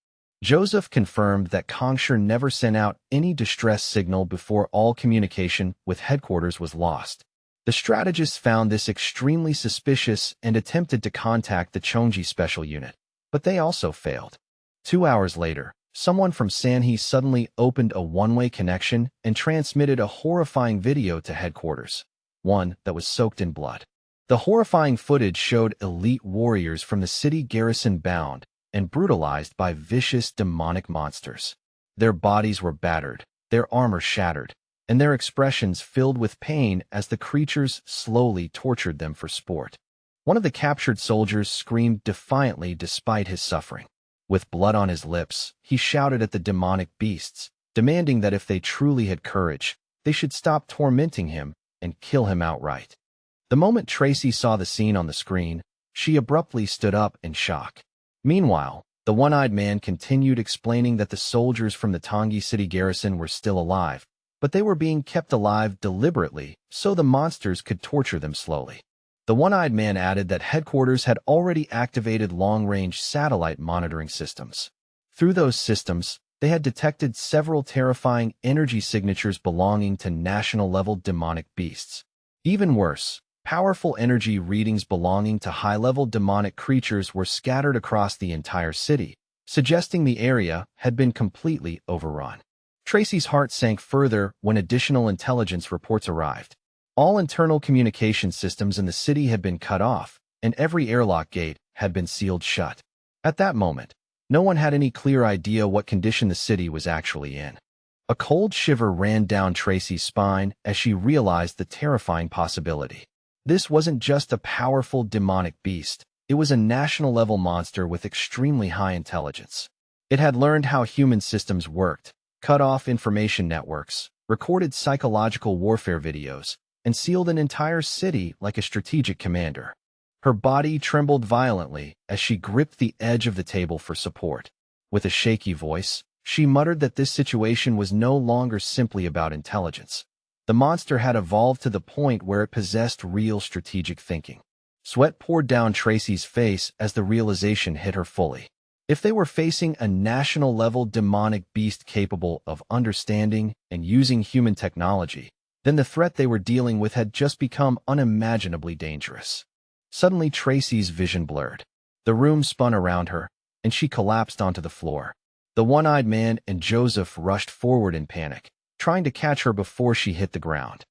Joseph confirmed that Kongshur never sent out any distress signal before all communication with headquarters was lost. The strategists found this extremely suspicious and attempted to contact the Chongji Special Unit, but they also failed. 2 hours later, someone from Sanhee suddenly opened a one-way connection and transmitted a horrifying video to headquarters, one that was soaked in blood. The horrifying footage showed elite warriors from the city garrison bound and brutalized by vicious demonic monsters. Their bodies were battered, their armor shattered, and their expressions filled with pain as the creatures slowly tortured them for sport. One of the captured soldiers screamed defiantly despite his suffering. With blood on his lips, he shouted at the demonic beasts, demanding that if they truly had courage, they should stop tormenting him and kill him outright. The moment Tracy saw the scene on the screen, she abruptly stood up in shock. Meanwhile, the one-eyed man continued explaining that the soldiers from the Tongji City garrison were still alive, but they were being kept alive deliberately so the monsters could torture them slowly. The one-eyed man added that headquarters had already activated long-range satellite monitoring systems. Through those systems, they had detected several terrifying energy signatures belonging to national-level demonic beasts. Even worse, powerful energy readings belonging to high-level demonic creatures were scattered across the entire city, suggesting the area had been completely overrun. Tracy's heart sank further when additional intelligence reports arrived. All internal communication systems in the city had been cut off, and every airlock gate had been sealed shut. At that moment, no one had any clear idea what condition the city was actually in. A cold shiver ran down Tracy's spine as she realized the terrifying possibility. This wasn't just a powerful demonic beast, it was a national-level monster with extremely high intelligence. It had learned how human systems worked, cut off information networks, recorded psychological warfare videos, and sealed an entire city like a strategic commander. Her body trembled violently as she gripped the edge of the table for support. With a shaky voice, she muttered that this situation was no longer simply about intelligence. The monster had evolved to the point where it possessed real strategic thinking. Sweat poured down Tracy's face as the realization hit her fully. If they were facing a national-level demonic beast capable of understanding and using human technology, then the threat they were dealing with had just become unimaginably dangerous. Suddenly, Tracy's vision blurred. The room spun around her, and she collapsed onto the floor. The one-eyed man and Joseph rushed forward in panic, trying to catch her before she hit the ground.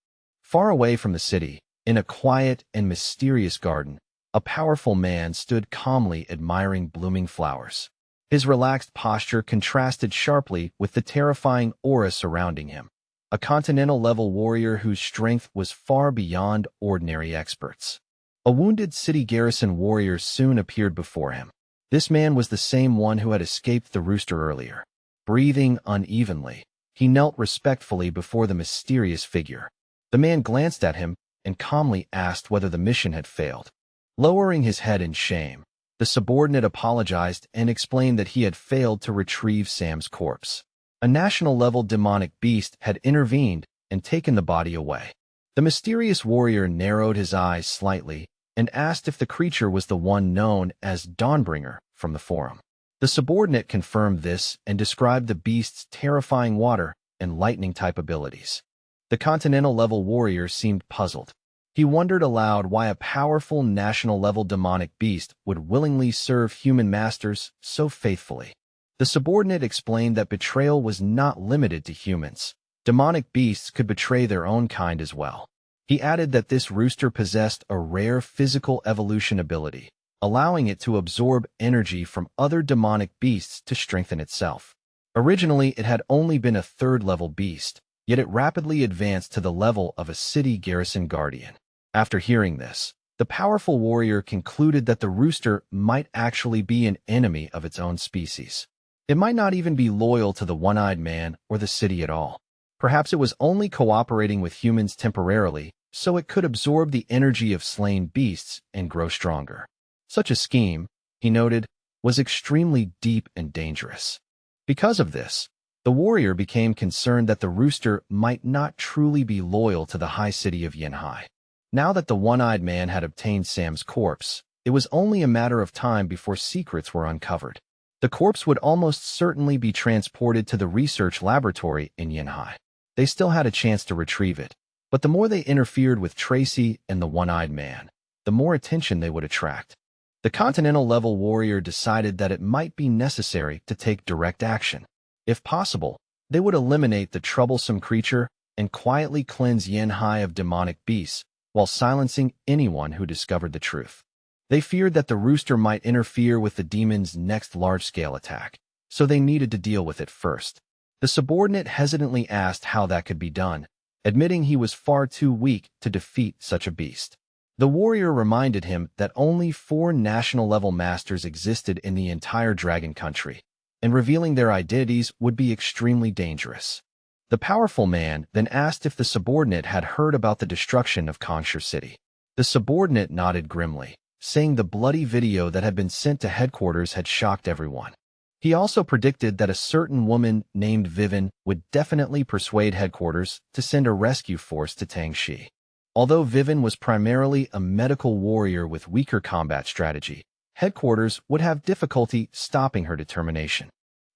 Far away from the city, in a quiet and mysterious garden, a powerful man stood calmly admiring blooming flowers. His relaxed posture contrasted sharply with the terrifying aura surrounding him. A continental-level warrior whose strength was far beyond ordinary experts. A wounded city garrison warrior soon appeared before him. This man was the same one who had escaped the rooster earlier. Breathing unevenly, he knelt respectfully before the mysterious figure. The man glanced at him and calmly asked whether the mission had failed. Lowering his head in shame, the subordinate apologized and explained that he had failed to retrieve Sam's corpse. A national-level demonic beast had intervened and taken the body away. The mysterious warrior narrowed his eyes slightly and asked if the creature was the one known as Dawnbringer from the forum. The subordinate confirmed this and described the beast's terrifying water and lightning-type abilities. The continental-level warrior seemed puzzled. He wondered aloud why a powerful national-level demonic beast would willingly serve human masters so faithfully. The subordinate explained that betrayal was not limited to humans. Demonic beasts could betray their own kind as well. He added that this rooster possessed a rare physical evolution ability, allowing it to absorb energy from other demonic beasts to strengthen itself. Originally, it had only been a third-level beast, yet it rapidly advanced to the level of a city garrison guardian. After hearing this, the powerful warrior concluded that the rooster might actually be an enemy of its own species. It might not even be loyal to the one-eyed man or the city at all. Perhaps it was only cooperating with humans temporarily, so it could absorb the energy of slain beasts and grow stronger. Such a scheme, he noted, was extremely deep and dangerous. Because of this, the warrior became concerned that the rooster might not truly be loyal to the high city of Yanhai. Now that the one-eyed man had obtained Sam's corpse, it was only a matter of time before secrets were uncovered. The corpse would almost certainly be transported to the research laboratory in Yanhai. They still had a chance to retrieve it, But the more they interfered with Tracy and the one-eyed man, the more attention they would attract. The Continental-level warrior decided that it might be necessary to take direct action. If possible, they would eliminate the troublesome creature and quietly cleanse Yanhai of demonic beasts while silencing anyone who discovered the truth. They feared that the rooster might interfere with the demon's next large-scale attack, so they needed to deal with it first. The subordinate hesitantly asked how that could be done, admitting he was far too weak to defeat such a beast. The warrior reminded him that only 4 national-level masters existed in the entire dragon country, and revealing their identities would be extremely dangerous. The powerful man then asked if the subordinate had heard about the destruction of Kongsher City. The subordinate nodded grimly, saying the bloody video that had been sent to headquarters had shocked everyone. He also predicted that a certain woman named Vivian would definitely persuade headquarters to send a rescue force to Tangxi. Although Vivian was primarily a medical warrior with weaker combat strategy, headquarters would have difficulty stopping her determination.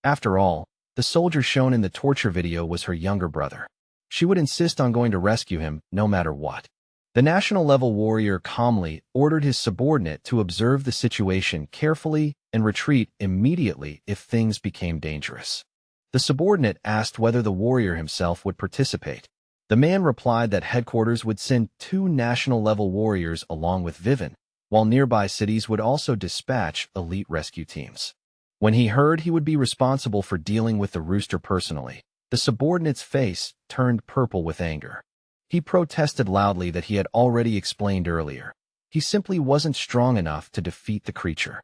After all, the soldier shown in the torture video was her younger brother. She would insist on going to rescue him no matter what. The national-level warrior calmly ordered his subordinate to observe the situation carefully and retreat immediately if things became dangerous. The subordinate asked whether the warrior himself would participate. The man replied that headquarters would send 2 national-level warriors along with Vivian, while nearby cities would also dispatch elite rescue teams. When he heard he would be responsible for dealing with the rooster personally, the subordinate's face turned purple with anger. He protested loudly that he had already explained earlier. He simply wasn't strong enough to defeat the creature.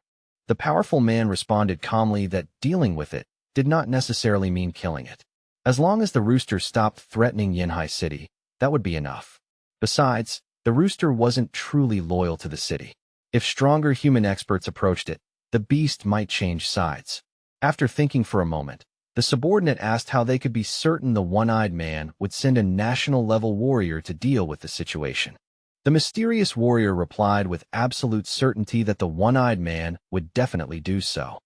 The powerful man responded calmly that dealing with it did not necessarily mean killing it. As long as the rooster stopped threatening Yanhai City, that would be enough. Besides, the rooster wasn't truly loyal to the city. If stronger human experts approached it, the beast might change sides. After thinking for a moment, the subordinate asked how they could be certain the one-eyed man would send a national-level warrior to deal with the situation. The mysterious warrior replied with absolute certainty that the one-eyed man would definitely do so.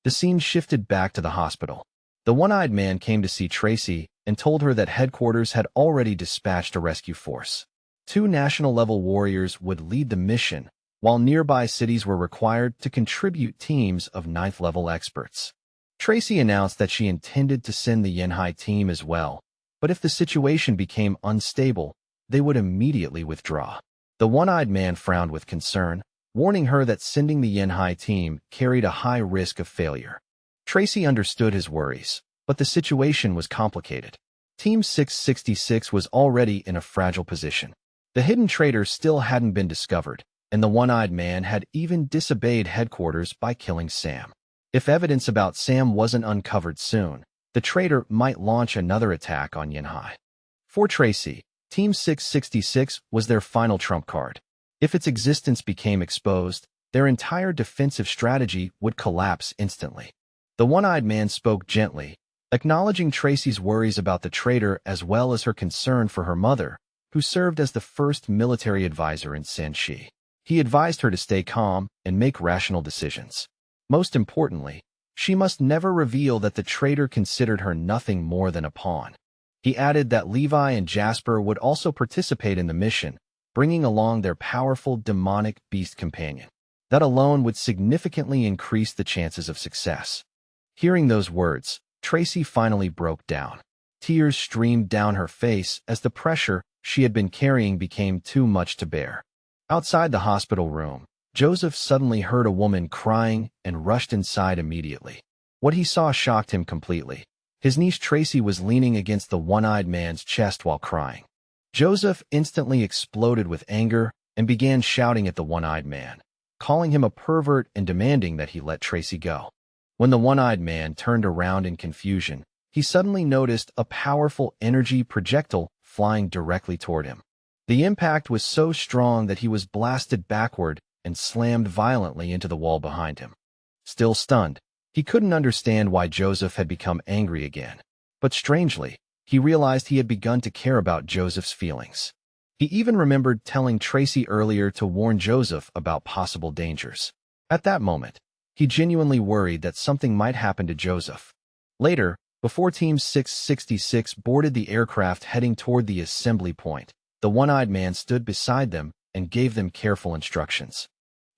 The scene shifted back to the hospital. The one-eyed man came to see Tracy and told her that headquarters had already dispatched a rescue force. 2 national-level warriors would lead the mission, while nearby cities were required to contribute teams of 9th-level experts. Tracy announced that she intended to send the Yanhai team as well, but if the situation became unstable, they would immediately withdraw. The one-eyed man frowned with concern, warning her that sending the Yanhai team carried a high risk of failure. Tracy understood his worries, but the situation was complicated. Team 666 was already in a fragile position. The hidden traitor still hadn't been discovered, and the one-eyed man had even disobeyed headquarters by killing Sam. If evidence about Sam wasn't uncovered soon, the traitor might launch another attack on Yanhai. For Tracy, Team 666 was their final trump card. If its existence became exposed, their entire defensive strategy would collapse instantly. The one-eyed man spoke gently, acknowledging Tracy's worries about the traitor as well as her concern for her mother, who served as the first military advisor in Sanxi. He advised her to stay calm and make rational decisions. Most importantly, she must never reveal that the traitor considered her nothing more than a pawn. He added that Levi and Jasper would also participate in the mission, bringing along their powerful demonic beast companion. That alone would significantly increase the chances of success. Hearing those words, Tracy finally broke down. Tears streamed down her face as the pressure she had been carrying became too much to bear. Outside the hospital room, Joseph suddenly heard a woman crying and rushed inside immediately. What he saw shocked him completely. His niece Tracy was leaning against the one-eyed man's chest while crying. Joseph instantly exploded with anger and began shouting at the one-eyed man, calling him a pervert and demanding that he let Tracy go. When the one-eyed man turned around in confusion, he suddenly noticed a powerful energy projectile flying directly toward him. The impact was so strong that he was blasted backward and slammed violently into the wall behind him. Still stunned, he couldn't understand why Joseph had become angry again. But strangely, he realized he had begun to care about Joseph's feelings. He even remembered telling Tracy earlier to warn Joseph about possible dangers. At that moment, he genuinely worried that something might happen to Joseph. Later, before Team 666 boarded the aircraft heading toward the assembly point, the one-eyed man stood beside them and gave them careful instructions.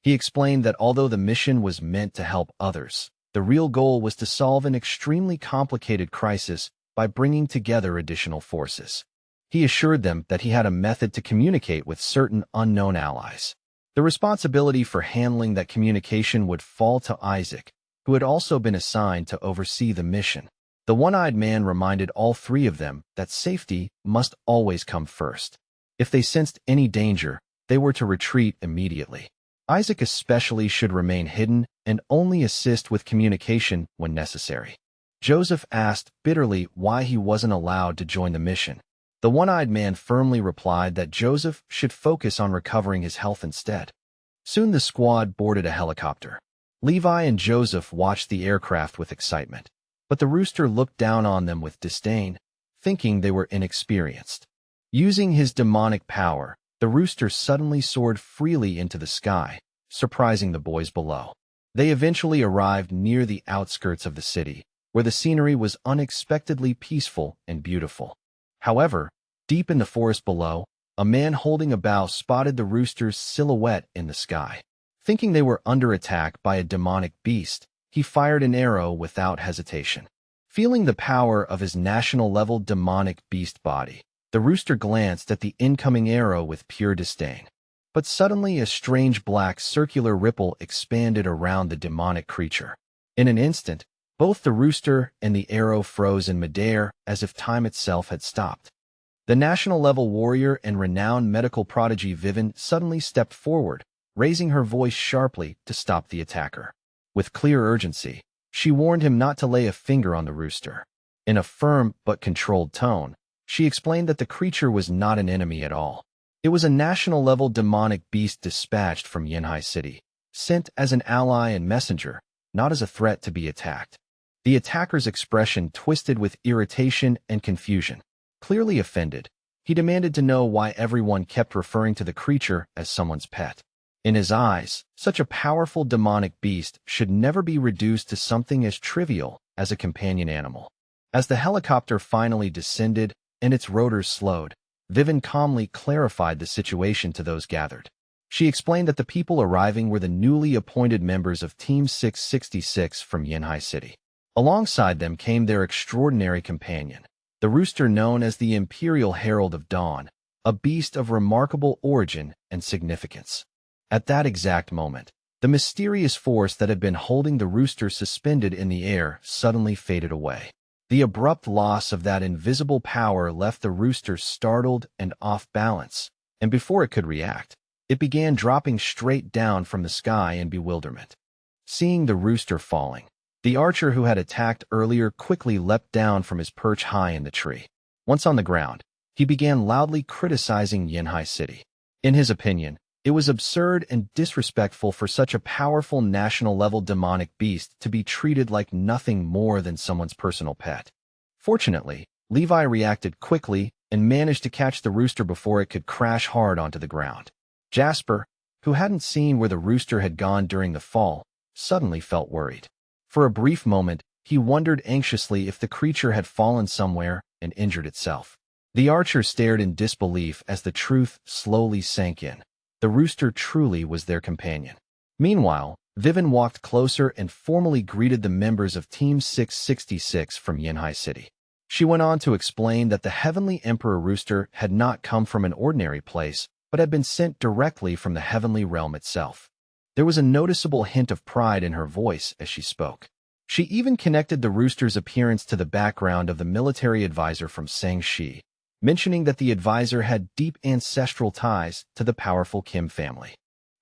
He explained that although the mission was meant to help others, the real goal was to solve an extremely complicated crisis by bringing together additional forces. He assured them that he had a method to communicate with certain unknown allies. The responsibility for handling that communication would fall to Isaac, who had also been assigned to oversee the mission. The one-eyed man reminded all three of them that safety must always come first. If they sensed any danger, they were to retreat immediately. Isaac especially should remain hidden and only assist with communication when necessary. Joseph asked bitterly why he wasn't allowed to join the mission. The one-eyed man firmly replied that Joseph should focus on recovering his health instead. Soon the squad boarded a helicopter. Levi and Joseph watched the aircraft with excitement, but the rooster looked down on them with disdain, thinking they were inexperienced. Using his demonic power, the rooster suddenly soared freely into the sky, surprising the boys below. They eventually arrived near the outskirts of the city, where the scenery was unexpectedly peaceful and beautiful. However, deep in the forest below, a man holding a bow spotted the rooster's silhouette in the sky. Thinking they were under attack by a demonic beast, he fired an arrow without hesitation. Feeling the power of his national-level demonic beast body, the rooster glanced at the incoming arrow with pure disdain. But suddenly a strange black circular ripple expanded around the demonic creature. In an instant, both the rooster and the arrow froze in midair as if time itself had stopped. The national-level warrior and renowned medical prodigy Vivian suddenly stepped forward, raising her voice sharply to stop the attacker. With clear urgency, she warned him not to lay a finger on the rooster. In a firm but controlled tone, she explained that the creature was not an enemy at all. It was a national-level demonic beast dispatched from Yanhai City, sent as an ally and messenger, not as a threat to be attacked. The attacker's expression twisted with irritation and confusion. Clearly offended, he demanded to know why everyone kept referring to the creature as someone's pet. In his eyes, such a powerful demonic beast should never be reduced to something as trivial as a companion animal. As the helicopter finally descended and its rotors slowed, Vivian calmly clarified the situation to those gathered. She explained that the people arriving were the newly appointed members of Team 666 from Yanhai City. Alongside them came their extraordinary companion, the rooster known as the Imperial Herald of Dawn, a beast of remarkable origin and significance. At that exact moment, the mysterious force that had been holding the rooster suspended in the air suddenly faded away. The abrupt loss of that invisible power left the rooster startled and off balance, and before it could react, it began dropping straight down from the sky in bewilderment. Seeing the rooster falling, the archer who had attacked earlier quickly leapt down from his perch high in the tree. Once on the ground, he began loudly criticizing Yanhai City. In his opinion, it was absurd and disrespectful for such a powerful national-level demonic beast to be treated like nothing more than someone's personal pet. Fortunately, Levi reacted quickly and managed to catch the rooster before it could crash hard onto the ground. Jasper, who hadn't seen where the rooster had gone during the fall, suddenly felt worried. For a brief moment, he wondered anxiously if the creature had fallen somewhere and injured itself. The archer stared in disbelief as the truth slowly sank in. The rooster truly was their companion. Meanwhile, Vivian walked closer and formally greeted the members of Team 666 from Yanhai City. She went on to explain that the Heavenly Emperor Rooster had not come from an ordinary place, but had been sent directly from the heavenly realm itself. There was a noticeable hint of pride in her voice as she spoke. She even connected the rooster's appearance to the background of the military advisor from Sangxi, mentioning that the advisor had deep ancestral ties to the powerful Kim family.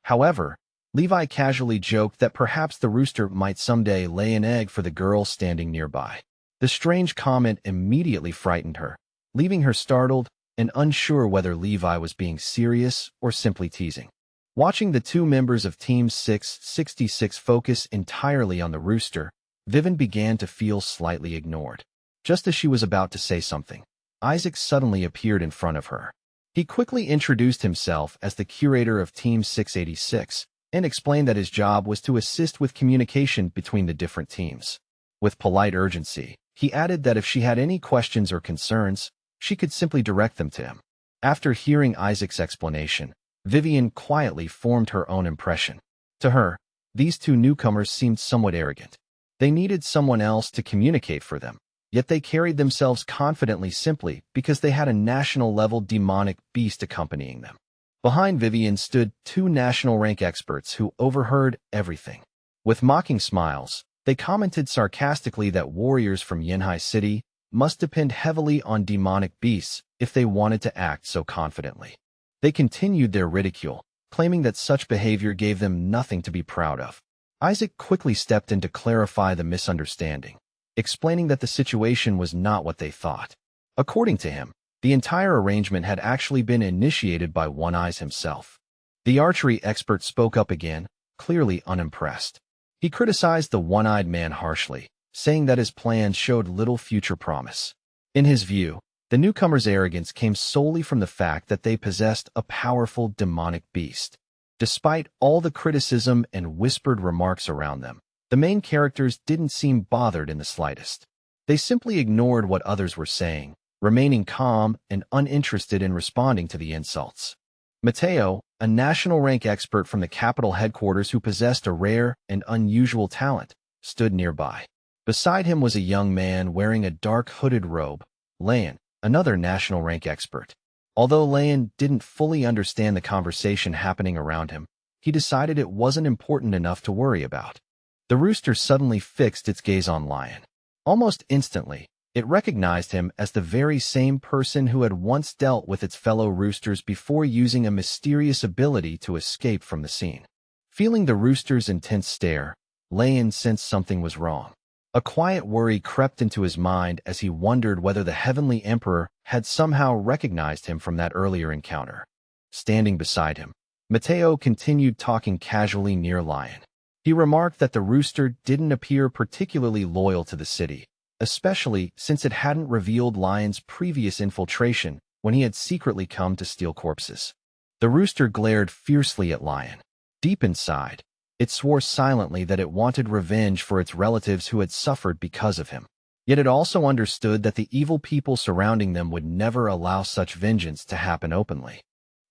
However, Levi casually joked that perhaps the rooster might someday lay an egg for the girl standing nearby. The strange comment immediately frightened her, leaving her startled and unsure whether Levi was being serious or simply teasing. Watching the two members of Team 666 focus entirely on the rooster, Vivian began to feel slightly ignored. Just as she was about to say something, Isaac suddenly appeared in front of her. He quickly introduced himself as the curator of Team 686 and explained that his job was to assist with communication between the different teams. With polite urgency, he added that if she had any questions or concerns, she could simply direct them to him. After hearing Isaac's explanation, Vivian quietly formed her own impression. To her, these two newcomers seemed somewhat arrogant. They needed someone else to communicate for them, yet they carried themselves confidently simply because they had a national-level demonic beast accompanying them. Behind Vivian stood two national rank experts who overheard everything. With mocking smiles, they commented sarcastically that warriors from Yanhai City must depend heavily on demonic beasts if they wanted to act so confidently. They continued their ridicule, claiming that such behavior gave them nothing to be proud of. Isaac quickly stepped in to clarify the misunderstanding, explaining that the situation was not what they thought. According to him, the entire arrangement had actually been initiated by One Eyes himself. The archery expert spoke up again, clearly unimpressed. He criticized the one-eyed man harshly, saying that his plans showed little future promise. In his view, the newcomers' arrogance came solely from the fact that they possessed a powerful demonic beast. Despite all the criticism and whispered remarks around them, the main characters didn't seem bothered in the slightest. They simply ignored what others were saying, remaining calm and uninterested in responding to the insults. Mateo, a national rank expert from the capital headquarters who possessed a rare and unusual talent, stood nearby. Beside him was a young man wearing a dark hooded robe, Layan, another national rank expert. Although Layan didn't fully understand the conversation happening around him, he decided it wasn't important enough to worry about. The rooster suddenly fixed its gaze on Lion. Almost instantly, it recognized him as the very same person who had once dealt with its fellow roosters before using a mysterious ability to escape from the scene. Feeling the rooster's intense stare, Lion sensed something was wrong. A quiet worry crept into his mind as he wondered whether the Heavenly Emperor had somehow recognized him from that earlier encounter. Standing beside him, Mateo continued talking casually near Lion. He remarked that the rooster didn't appear particularly loyal to the city, especially since it hadn't revealed Lion's previous infiltration when he had secretly come to steal corpses. The rooster glared fiercely at Lion. Deep inside, it swore silently that it wanted revenge for its relatives who had suffered because of him. Yet it also understood that the evil people surrounding them would never allow such vengeance to happen openly.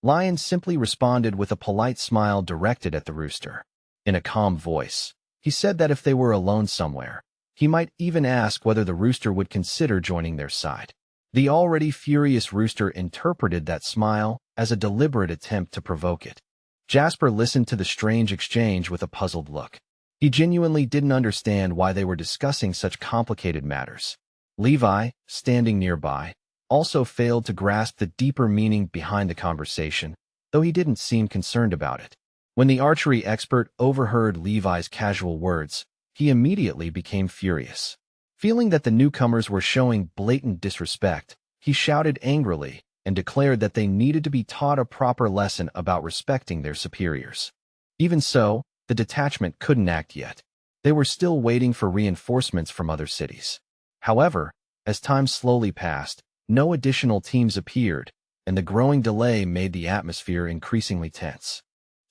Lion simply responded with a polite smile directed at the rooster. In a calm voice, he said that if they were alone somewhere, he might even ask whether the rooster would consider joining their side. The already furious rooster interpreted that smile as a deliberate attempt to provoke it. Jasper listened to the strange exchange with a puzzled look. He genuinely didn't understand why they were discussing such complicated matters. Levi, standing nearby, also failed to grasp the deeper meaning behind the conversation, though he didn't seem concerned about it. When the archery expert overheard Levi's casual words, he immediately became furious. Feeling that the newcomers were showing blatant disrespect, he shouted angrily and declared that they needed to be taught a proper lesson about respecting their superiors. Even so, the detachment couldn't act yet. They were still waiting for reinforcements from other cities. However, as time slowly passed, no additional teams appeared, and the growing delay made the atmosphere increasingly tense.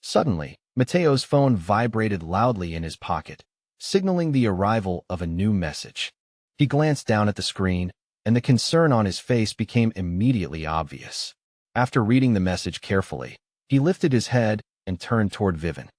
Suddenly, Mateo's phone vibrated loudly in his pocket, signaling the arrival of a new message. He glanced down at the screen, and the concern on his face became immediately obvious. After reading the message carefully, he lifted his head and turned toward Vivian.